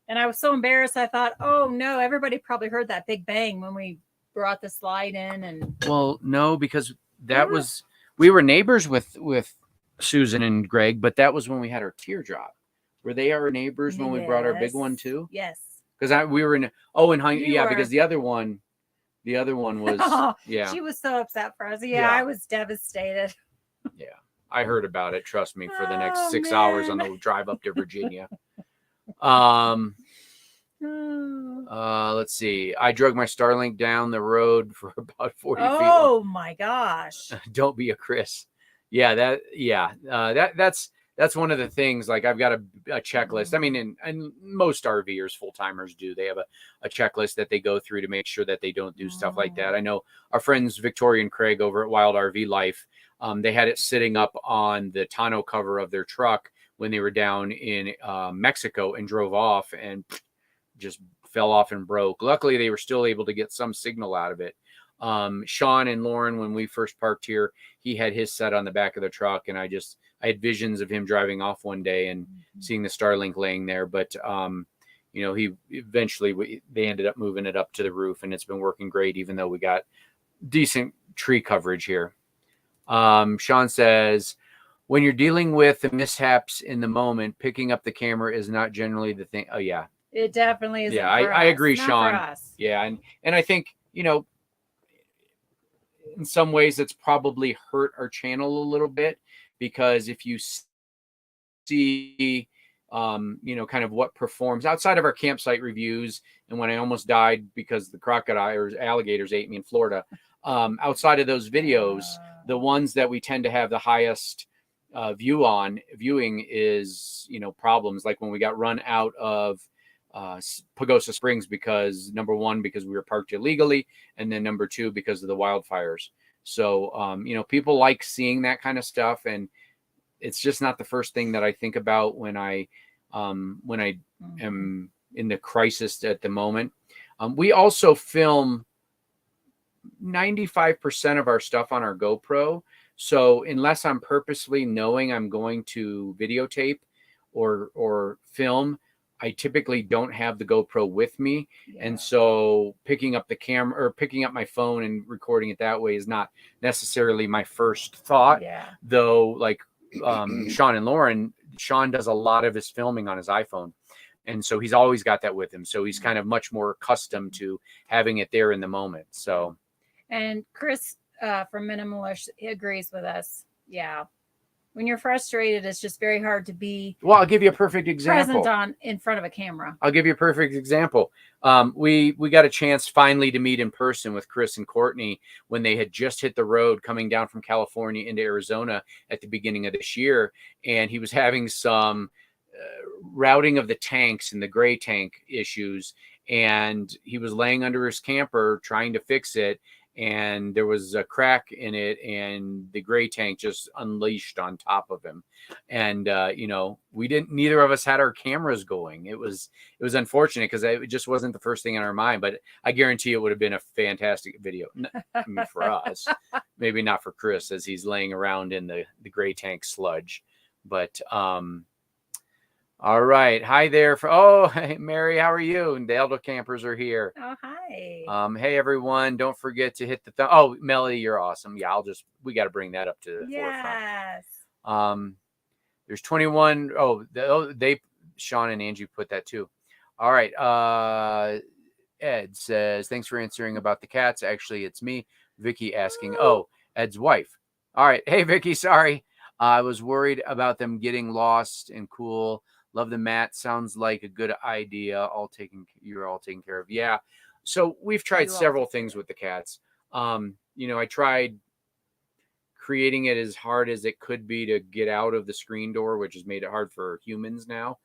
Speaker 2: And I was so embarrassed. I thought, oh no, everybody probably heard that big bang when we brought the slide in. And
Speaker 1: well, no, because we were neighbors with Susan and Greg, but that was when we had our teardrop. Were they our neighbors when we brought our big one too?
Speaker 2: Yes.
Speaker 1: Because we were in because the other one was yeah.
Speaker 2: She was so upset for us. Yeah, I was devastated.
Speaker 1: Yeah. I heard about it. Trust me, for the next 6 hours on the drive up to Virginia. Let's see. I drug my Starlink down the road for about 40 feet.
Speaker 2: Oh my gosh.
Speaker 1: Don't be a Chris. Yeah, that's one of the things. Like I've got a checklist. I mean, and most RVers, full timers do. They have a checklist that they go through to make sure that they don't do stuff like that. I know our friends Victoria and Craig over at Wild RV Life. They had it sitting up on the tonneau cover of their truck when they were down in Mexico and drove off and just fell off and broke. Luckily, they were still able to get some signal out of it. Sean and Lauren, when we first parked here, he had his set on the back of the truck, and I had visions of him driving off one day and seeing the Starlink laying there. But he eventually they ended up moving it up to the roof, and it's been working great, even though we got decent tree coverage here. Sean says, when you're dealing with the mishaps in the moment, picking up the camera is not generally the thing. Oh yeah,
Speaker 2: it definitely is.
Speaker 1: Yeah, I agree, Sean. Yeah, and I think in some ways it's probably hurt our channel a little bit, because if you see kind of what performs outside of our campsite reviews, and when I almost died because the alligators ate me in Florida, outside of those videos, the ones that we tend to have the highest viewing is problems like when we got run out of Pagosa Springs because number one, because we were parked illegally, and then number two, because of the wildfires. So people like seeing that kind of stuff, and it's just not the first thing that I think about when I am in the crisis at the moment. We also film 95% of our stuff on our GoPro. So unless I'm purposely knowing I'm going to videotape, or film, I typically don't have the GoPro with me.
Speaker 2: Yeah.
Speaker 1: And so picking up the camera or picking up my phone and recording it that way is not necessarily my first thought.
Speaker 2: Yeah.
Speaker 1: Though, like Sean and Lauren, Sean does a lot of his filming on his iPhone. And so he's always got that with him. So he's kind of much more accustomed to having it there in the moment. So.
Speaker 2: And Chris from Minimalish agrees with us. Yeah. When you're frustrated, it's just very hard to be.
Speaker 1: Well, I'll give you a perfect example.
Speaker 2: Present in front of a camera.
Speaker 1: I'll give you a perfect example. We got a chance finally to meet in person with Chris and Courtney when they had just hit the road coming down from California into Arizona at the beginning of this year. And he was having some routing of the tanks and the gray tank issues. And he was laying under his camper trying to fix it. And there was a crack in it, and the gray tank just unleashed on top of him. And neither of us had our cameras going. It was unfortunate because it just wasn't the first thing in our mind. But I guarantee it would have been a fantastic video. I mean, for us, maybe not for Chris as he's laying around in the gray tank sludge. But all right. Hi there. Hey, Mary, how are you? And Daleville Campers are here.
Speaker 2: Oh, hi.
Speaker 1: Hey, everyone. Don't forget to hit the thumb. Oh, Melody, you're awesome. Yeah, we got to bring that up to the forefront. There's 21. Sean and Angie put that too. All right. Ed says, thanks for answering about the cats. Actually, it's me, Vicky, asking. Oh, Ed's wife. All right. Hey, Vicky, sorry. I was worried about them getting lost and cool. Love the mat. Sounds like a good idea. You're all taken care of. Yeah. So we've tried several things with the cats. I tried creating it as hard as it could be to get out of the screen door, which has made it hard for humans now.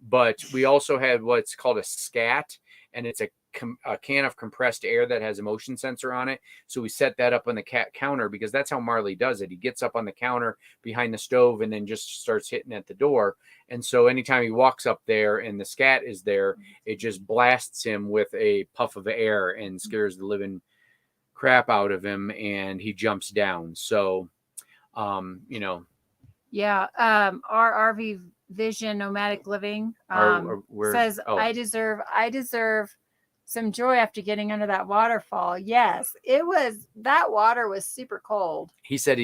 Speaker 1: But we also had what's called a scat, and it's a can of compressed air that has a motion sensor on it. So we set that up on the cat counter because that's how Marley does it. He gets up on the counter behind the stove and then just starts hitting at the door. And so anytime he walks up there and the scat is there, it just blasts him with a puff of air and scares the living crap out of him, and he jumps down. So,
Speaker 2: Yeah. Our RV Vision Nomadic Living says, I deserve some joy after getting under that waterfall. Yes, that water was super cold.
Speaker 1: He said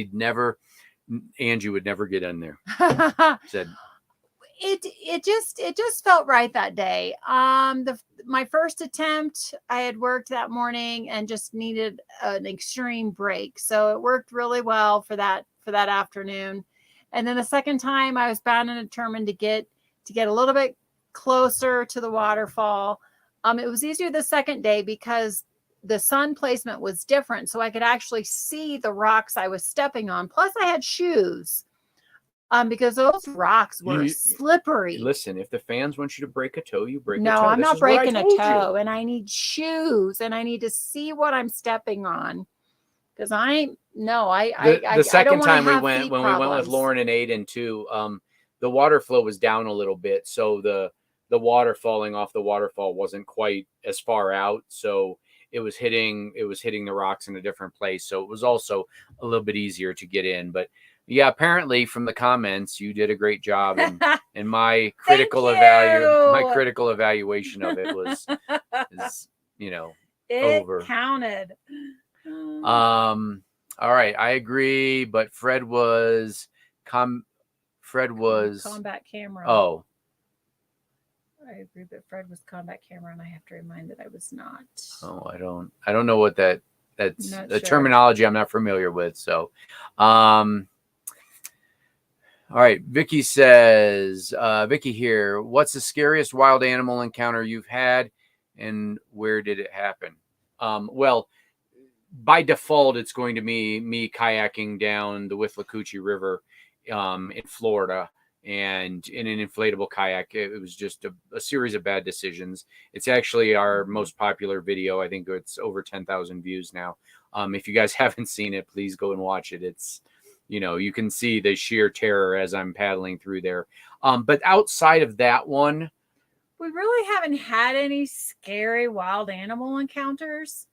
Speaker 1: Angie would never get in there. Said
Speaker 2: it just felt right that day. My first attempt, I had worked that morning and just needed an extreme break. So it worked really well for that afternoon. And then the second time I was bound and determined to get a little bit closer to the waterfall. It was easier the second day because the sun placement was different. So I could actually see the rocks I was stepping on. Plus I had shoes because those rocks were slippery.
Speaker 1: Listen, if the fans want you to break a toe, you break a toe.
Speaker 2: No, I'm not breaking a toe. And I need shoes and I need to see what I'm stepping on. Because the second time we went with Lauren and Aiden too,
Speaker 1: the water flow was down a little bit. So the water falling off the waterfall wasn't quite as far out. So it was hitting the rocks in a different place. So it was also a little bit easier to get in. But yeah, apparently from the comments, you did a great job. And my critical evaluation of it was over.
Speaker 2: Counted.
Speaker 1: All right, I agree, but Fred was
Speaker 2: combat camera.
Speaker 1: Oh,
Speaker 2: I agree, but Fred was combat camera, and I have to remind that I was not.
Speaker 1: Oh, I don't know what that's the terminology I'm not familiar with. So, all right, Vicky says, Vicky here, what's the scariest wild animal encounter you've had, and where did it happen? Well, by default, it's going to be me kayaking down the Withlacoochee River in Florida, and in an inflatable kayak. It was just a series of bad decisions. It's actually our most popular video. I think it's over 10,000 views now. If you guys haven't seen it, please go and watch it. It's, you can see the sheer terror as I'm paddling through there. But outside of that one,
Speaker 2: we really haven't had any scary wild animal encounters.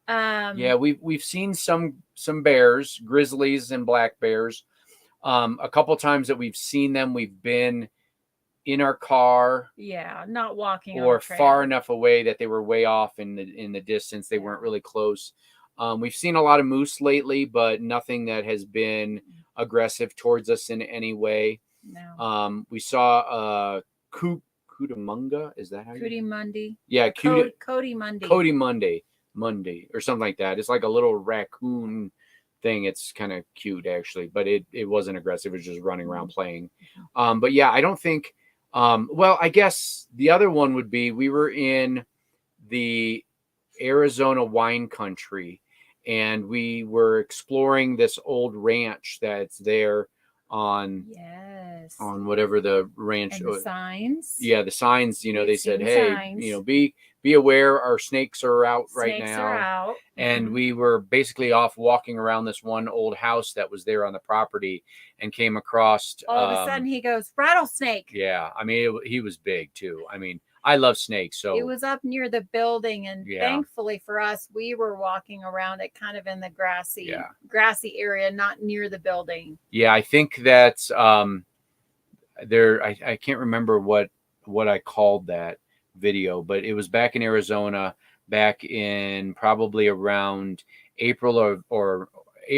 Speaker 1: Yeah, we've seen some bears, grizzlies and black bears. A couple times that we've seen them, we've been in our car.
Speaker 2: Yeah, not walking
Speaker 1: or
Speaker 2: on the trail.
Speaker 1: far enough away that they were way off in the distance. They weren't really close. We've seen a lot of moose lately, but nothing that has been aggressive towards us in any way.
Speaker 2: No.
Speaker 1: We saw Cudamunga. Is that how you?
Speaker 2: Coatimundi.
Speaker 1: Yeah,
Speaker 2: Coatimundi.
Speaker 1: Monday or something like that. It's like a little raccoon thing. It's kind of cute actually, but it wasn't aggressive. It was just running around playing. But yeah, I don't think. Well, I guess the other one would be we were in the Arizona wine country, and we were exploring this old ranch that's there on whatever the ranch.
Speaker 2: And the signs.
Speaker 1: Yeah, the signs. They said, "Hey, be aware. Our snakes are out right now."
Speaker 2: Snakes are out.
Speaker 1: And we were basically off walking around this one old house that was there on the property, and came across.
Speaker 2: All of a sudden, he goes, "Rattlesnake!"
Speaker 1: Yeah, I mean, he was big too. I mean, I love snakes, so
Speaker 2: it was up near the building, and thankfully for us, we were walking around it kind of in the grassy area, not near the building.
Speaker 1: Yeah, I think that's there. I can't remember what I called that video, but it was back in Arizona, back in probably around April or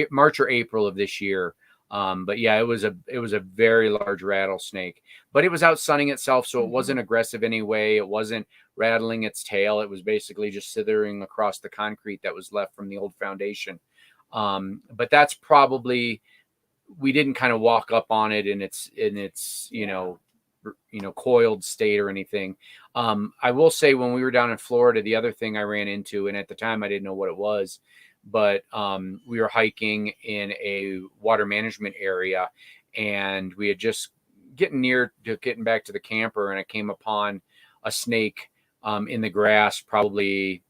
Speaker 1: March or April of this year. But yeah, it was a very large rattlesnake, but it was out sunning itself, so it wasn't aggressive anyway. It wasn't rattling its tail. It was basically just slithering across the concrete that was left from the old foundation. But that's probably, we didn't kind of walk up on it in its coiled state or anything. I will say, when we were down in Florida, the other thing I ran into, and at the time I didn't know what it was, but we were hiking in a water management area, and we had just getting back to the camper, and I came upon a snake in the grass, probably,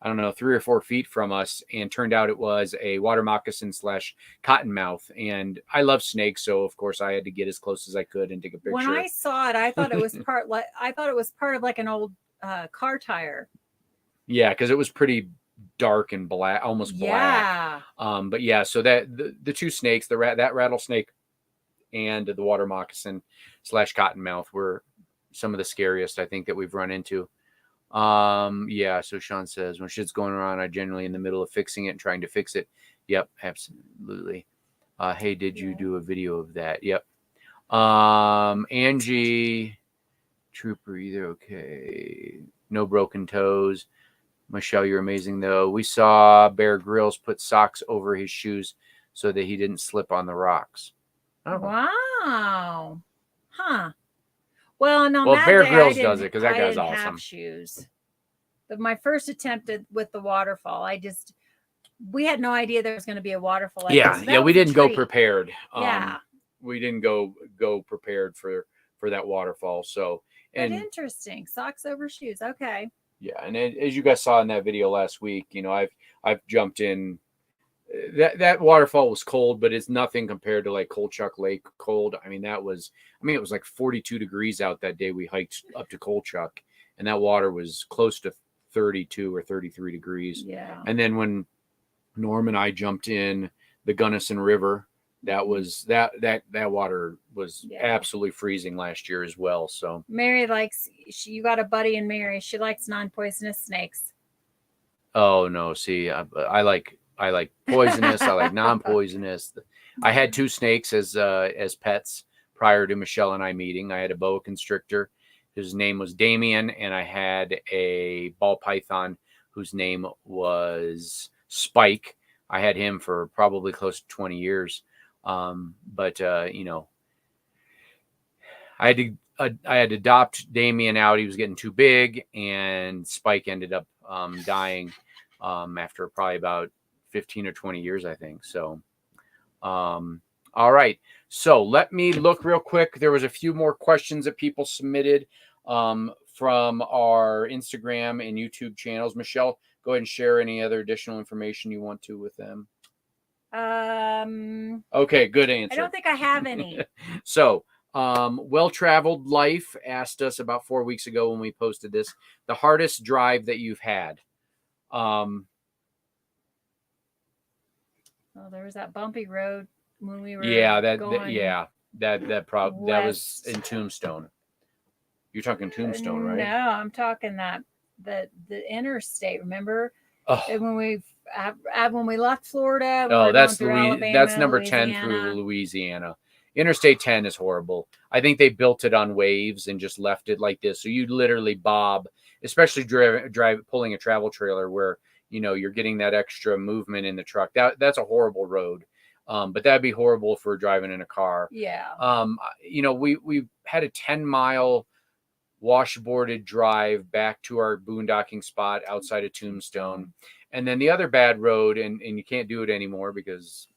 Speaker 1: I don't know, 3 or 4 feet from us, and turned out it was a water moccasin / cottonmouth. And I love snakes, so of course I had to get as close as I could and take a picture.
Speaker 2: When I saw it, I thought it was part of like an old car tire.
Speaker 1: Yeah, because it was pretty dark and black, almost black. But yeah, so that the two snakes, that rattlesnake and the water moccasin / cottonmouth, were some of the scariest I think that we've run into. Yeah, so Sean says, when shit's going around, I generally in the middle of fixing it and trying to fix it. Yep, absolutely. Hey, did you do a video of that? Yep. Angie, Trooper, either okay. No broken toes. Michelle, you're amazing though. We saw Bear Grylls put socks over his shoes so that he didn't slip on the rocks.
Speaker 2: Oh. Wow. Huh. Well, no.
Speaker 1: Well, Bear Grylls does it because that guy's awesome.
Speaker 2: Have shoes. But my first attempt with the waterfall, we had no idea there was going to be a waterfall.
Speaker 1: We didn't go prepared.
Speaker 2: Yeah,
Speaker 1: we didn't go prepared for that waterfall. So, and
Speaker 2: but interesting, socks over shoes. Okay.
Speaker 1: Yeah, and as you guys saw in that video last week, I've jumped in. That waterfall was cold, but it's nothing compared to like Kolchak Lake cold. I mean, it was like 42 degrees out that day we hiked up to Kolchak, and that water was close to 32 or 33 degrees.
Speaker 2: Yeah.
Speaker 1: And then when Norm and I jumped in the Gunnison River, that water was absolutely freezing last year as well. So
Speaker 2: Mary you got a buddy in Mary. She likes non-poisonous snakes.
Speaker 1: Oh no, see, I like poisonous. I like non-poisonous. I had 2 snakes as pets prior to Michelle and I meeting. I had a boa constrictor, whose name was Damien, and I had a ball python whose name was Spike. I had him for probably close to 20 years. But I had to adopt Damien out. He was getting too big, and Spike ended up dying after probably about 15 or 20 years, I think. So, all right. So let me look real quick. There was a few more questions that people submitted from our Instagram and YouTube channels. Michelle, go ahead and share any other additional information you want to with them. Okay, good answer.
Speaker 2: I don't think I have any.
Speaker 1: So, Well-Traveled Life asked us about 4 weeks ago when we posted this, the hardest drive that you've had.
Speaker 2: There was that bumpy road when we were
Speaker 1: that was in Tombstone. You're talking Tombstone, right?
Speaker 2: No, I'm talking that the Interstate. Remember
Speaker 1: Oh,
Speaker 2: when we left Florida, we
Speaker 1: oh,
Speaker 2: were going through Alabama,
Speaker 1: that's number 10 through
Speaker 2: Louisiana.
Speaker 1: Louisiana. Interstate 10 is horrible. I think they built it on waves and just left it like this. So you literally bob, especially pulling a travel trailer where, you know, you're getting that extra movement in the truck. That's a horrible road. But that'd be horrible for driving in a car.
Speaker 2: Yeah.
Speaker 1: You know, we had a 10-mile washboarded drive back to our boondocking spot outside of Tombstone. And then the other bad road, and you can't do it anymore because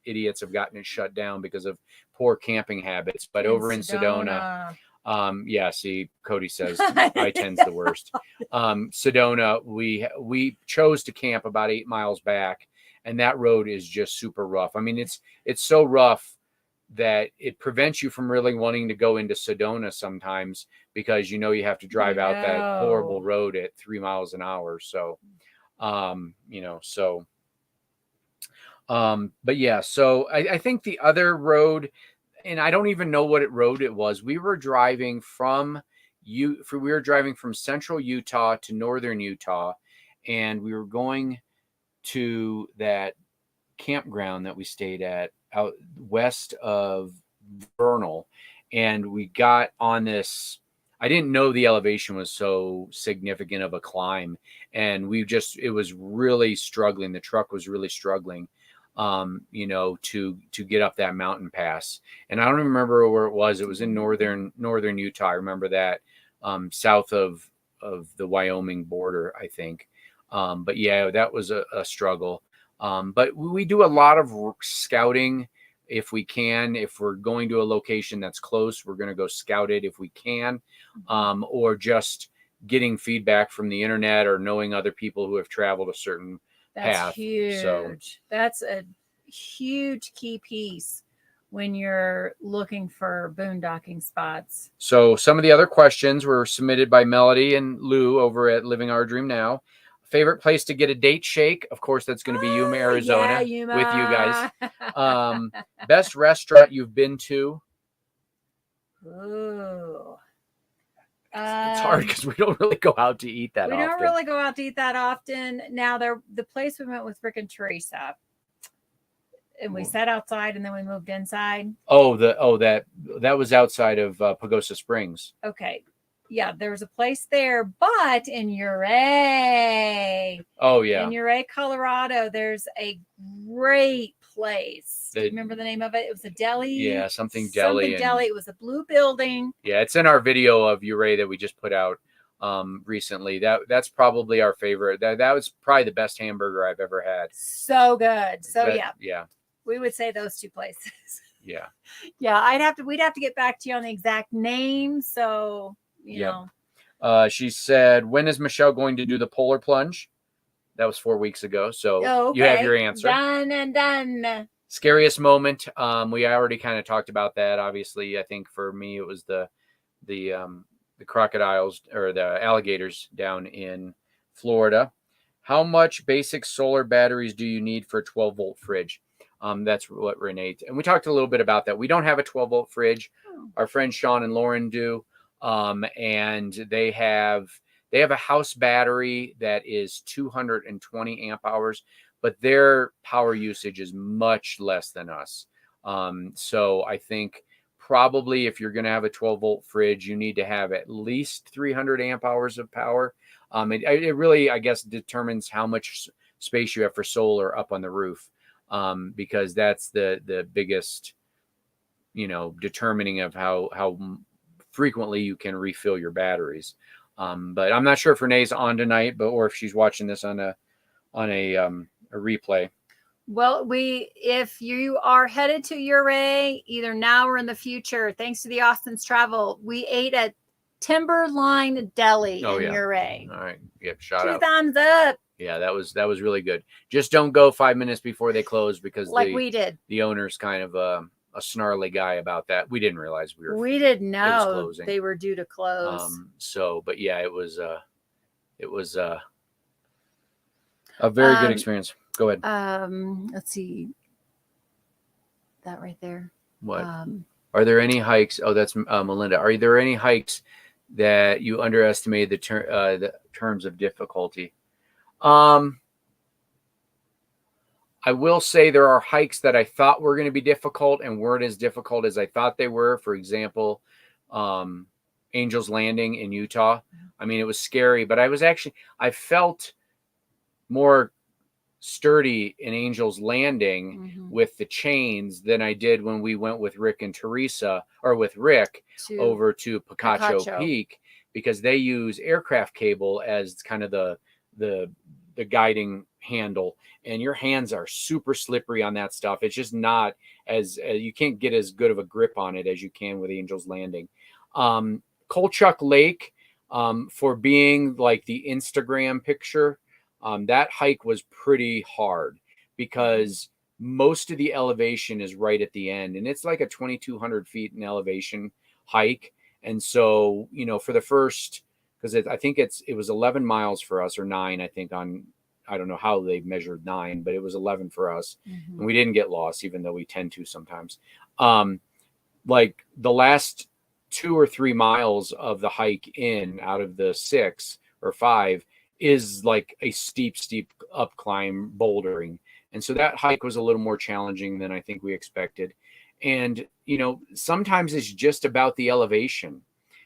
Speaker 1: idiots have gotten it shut down because of poor camping habits. But over in Sedona, yeah, see, Cody says I-10's the worst. Sedona, we chose to camp about 8 miles back, and that road is just super rough. I mean, it's so rough that it prevents you from really wanting to go into Sedona sometimes because you know you have to drive out that horrible road at 3 miles an hour. So, you know, so, but yeah, so I think the other road, and I don't even know what road it was. We were driving from central Utah to northern Utah, and we were going to that campground that we stayed at out west of Vernal, and we got on this. I didn't know the elevation was so significant of a climb, and it was really struggling. The truck was really struggling, you know, to get up that mountain pass. And I don't even remember where it was. It was in northern Utah. I remember that, south of the Wyoming border, I think. But yeah, that was a struggle. But we do a lot of scouting if we can. If we're going to a location that's close, we're going to go scout it if we can, or just getting feedback from the internet or knowing other people who have traveled a certain path.
Speaker 2: That's huge. So, that's a huge key piece when you're looking for boondocking spots.
Speaker 1: So some of the other questions were submitted by Melody and Lou over at Living Our Dream Now. Favorite place to get a date shake? Of course, that's going to be Yuma, Arizona, Yuma. With you guys. Best restaurant you've been to?
Speaker 2: Ooh.
Speaker 1: It's hard because we don't really go out to eat that often.
Speaker 2: We don't really go out to eat that often. Now, the place we went with Rick and Teresa, and we sat outside and then we moved inside.
Speaker 1: That was outside of Pagosa Springs.
Speaker 2: Okay. Yeah, there was a place there, but in Ouray.
Speaker 1: Oh, yeah.
Speaker 2: In Ouray, Colorado, there's a great place. Do you remember the name of it? It was a deli.
Speaker 1: Yeah, something deli.
Speaker 2: It was a blue building.
Speaker 1: Yeah, it's in our video of Ouray that we just put out recently. That's probably our favorite. That was probably the best hamburger I've ever had.
Speaker 2: So good. So
Speaker 1: yeah.
Speaker 2: We would say those two places.
Speaker 1: Yeah.
Speaker 2: Yeah, we'd have to get back to you on the exact name. So you know.
Speaker 1: She said, when is Michelle going to do the polar plunge? That was 4 weeks ago. So You have your answer.
Speaker 2: Done and done.
Speaker 1: Scariest moment. We already kind of talked about that. Obviously, I think for me, it was the crocodiles or the alligators down in Florida. How much basic solar batteries do you need for a 12-volt fridge? That's what Renee, and we talked a little bit about that. We don't have a 12-volt fridge. Our friends Sean and Lauren do. And they have a house battery that is 220 amp hours, but their power usage is much less than us. So I think probably if you're going to have a 12-volt fridge, you need to have at least 300 amp hours of power. It really, I guess, determines how much space you have for solar up on the roof, because that's the biggest, you know, determining of how frequently you can refill your batteries. But I'm not sure if Renee's on tonight, or if she's watching this on a replay.
Speaker 2: Well, if you are headed to Ouray, either now or in the future, thanks to the Austin's Travel, we ate at Timberline Deli in Ouray.
Speaker 1: All right. Yep. Shout out.
Speaker 2: 2 thumbs up.
Speaker 1: Yeah, that was really good. Just don't go 5 minutes before they close, because
Speaker 2: we did.
Speaker 1: The owner's kind of a snarly guy about that. We didn't realize
Speaker 2: we didn't know they were due to close.
Speaker 1: But yeah, it was a very good experience. Go ahead.
Speaker 2: Let's see. That right there.
Speaker 1: What? Are there any hikes? Oh, that's Melinda. Are there any hikes that you underestimated the terms of difficulty. I will say there are hikes that I thought were going to be difficult and weren't as difficult as I thought they were. For example, Angel's Landing in Utah. I mean, it was scary, but I felt more sturdy in Angel's Landing with the chains than I did when we went with Rick and Teresa, or with Rick over to Picacho Peak, because they use aircraft cable as kind of the guiding handle, and your hands are super slippery on that stuff. It's just not as you can't get as good of a grip on it as you can with Angel's Landing. Kolchak Lake, for being like the Instagram picture, that hike was pretty hard because most of the elevation is right at the end, and it's like a 2,200 feet in elevation hike. And so, you know, for the first, because I think it was 11 miles for us, or 9, I think, I don't know how they measured 9, but it was 11 for us. And we didn't get lost, even though we tend to sometimes. Like the last 2 or 3 miles of the hike out of the 6 or 5 is like a steep up climb, bouldering. And so that hike was a little more challenging than I think we expected. And, you know, sometimes it's just about the elevation.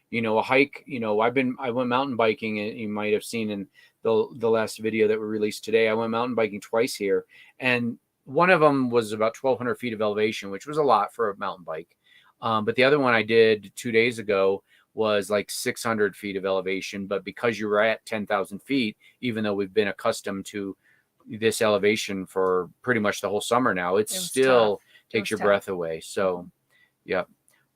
Speaker 1: You know, a hike, you know, I went mountain biking, and you might have seen in the last video that we released today, I went mountain biking twice here, and one of them was about 1,200 feet of elevation, which was a lot for a mountain bike. But the other one I did 2 days ago was like 600 feet of elevation. But because you were at 10,000 feet, even though we've been accustomed to this elevation for pretty much the whole summer now, it still takes your breath away. So, yeah.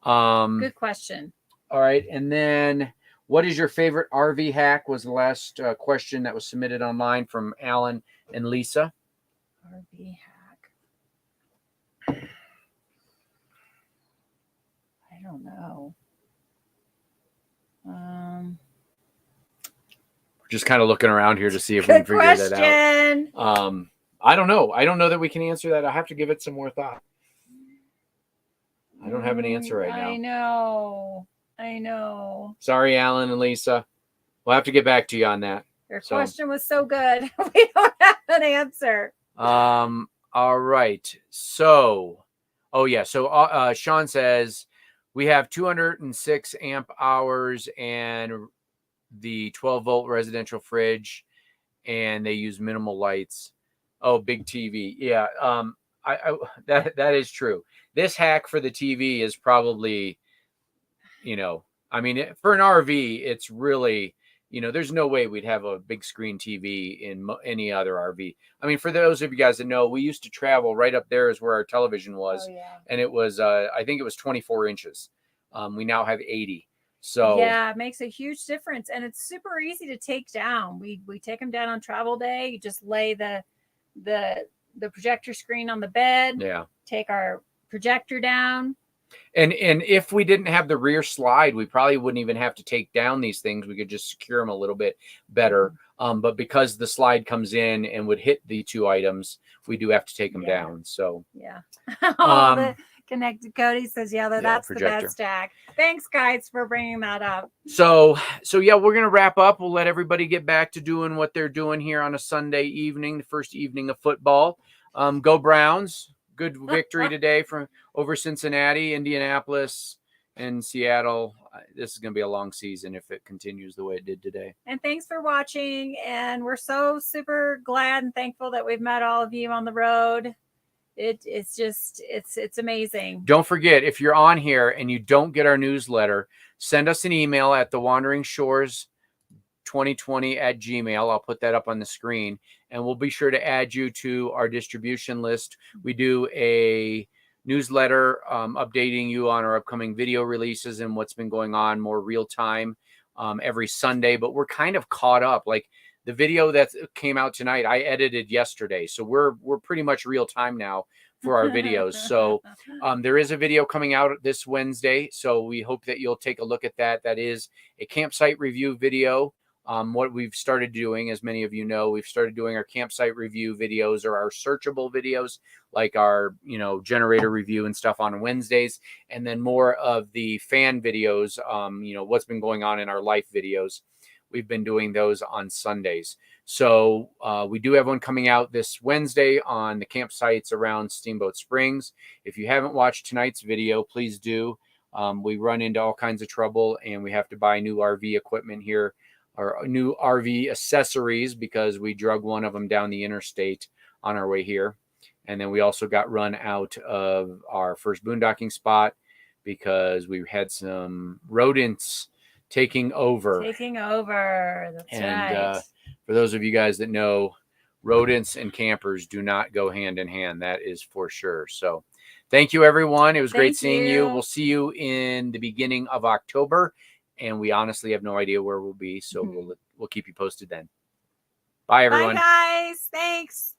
Speaker 2: Good question.
Speaker 1: All right. And then, what is your favorite RV hack was the last question that was submitted online from Alan and Lisa.
Speaker 2: RV hack. I don't know.
Speaker 1: We're just kind of looking around here to see if we can figure that out. I don't know. I don't know that we can answer that. I have to give it some more thought. I don't have an answer right now.
Speaker 2: I know.
Speaker 1: Sorry, Alan and Lisa. We'll have to get back to you on that.
Speaker 2: Your question was so good. We don't have an answer.
Speaker 1: All right. So, So Sean says we have 206 amp hours and the 12-volt residential fridge, and they use minimal lights. Oh, big TV. Yeah. That is true. This hack for the TV is probably, you know, I mean, for an RV, it's really, you know, there's no way we'd have a big screen TV in any other RV. I mean, for those of you guys that know, we used to travel right up there is where our television was. And it was, I think it was 24 inches. We now have 80. So
Speaker 2: yeah, it makes a huge difference. And it's super easy to take down. We take them down on travel day. You just lay the projector screen on the bed.
Speaker 1: Yeah. Take
Speaker 2: our projector down.
Speaker 1: And if we didn't have the rear slide, we probably wouldn't even have to take down these things. We could just secure them a little bit better. But because the slide comes in and would hit the 2 items, we do have to take them down. So
Speaker 2: yeah. The connected Cody says, that's the best stack. Thanks, guys, for bringing that up.
Speaker 1: So yeah, we're gonna wrap up. We'll let everybody get back to doing what they're doing here on a Sunday evening, the first evening of football. Go Browns! Good victory today over Cincinnati, Indianapolis, and Seattle. This is going to be a long season if it continues the way it did today.
Speaker 2: And thanks for watching. And we're so super glad and thankful that we've met all of you on the road. It's amazing.
Speaker 1: Don't forget, if you're on here and you don't get our newsletter, send us an email at thewanderingshores2020@gmail. I'll put that up on the screen, and we'll be sure to add you to our distribution list. We do a newsletter updating you on our upcoming video releases and what's been going on more real time every Sunday. But we're kind of caught up. Like the video that came out tonight, I edited yesterday, so we're pretty much real time now for our videos. So there is a video coming out this Wednesday, so we hope that you'll take a look at that. That is a campsite review video What we've started doing, as many of you know, we've started doing our campsite review videos or our searchable videos, like our, generator review and stuff on Wednesdays, and then more of the fan videos, what's been going on in our life videos. We've been doing those on Sundays. So we do have one coming out this Wednesday on the campsites around Steamboat Springs. If you haven't watched tonight's video, please do. We run into all kinds of trouble, and we have to buy new RV equipment here, or new RV accessories, because we drug one of them down the interstate on our way here. And then we also got run out of our first boondocking spot because we had some rodents taking over.
Speaker 2: That's
Speaker 1: and,
Speaker 2: right.
Speaker 1: For those of you guys that know, rodents and campers do not go hand in hand. That is for sure. So thank you, everyone. It was great seeing you. We'll see you in the beginning of October. And we honestly have no idea where we'll be. So we'll keep you posted then. Bye, everyone.
Speaker 2: Bye, guys. Thanks.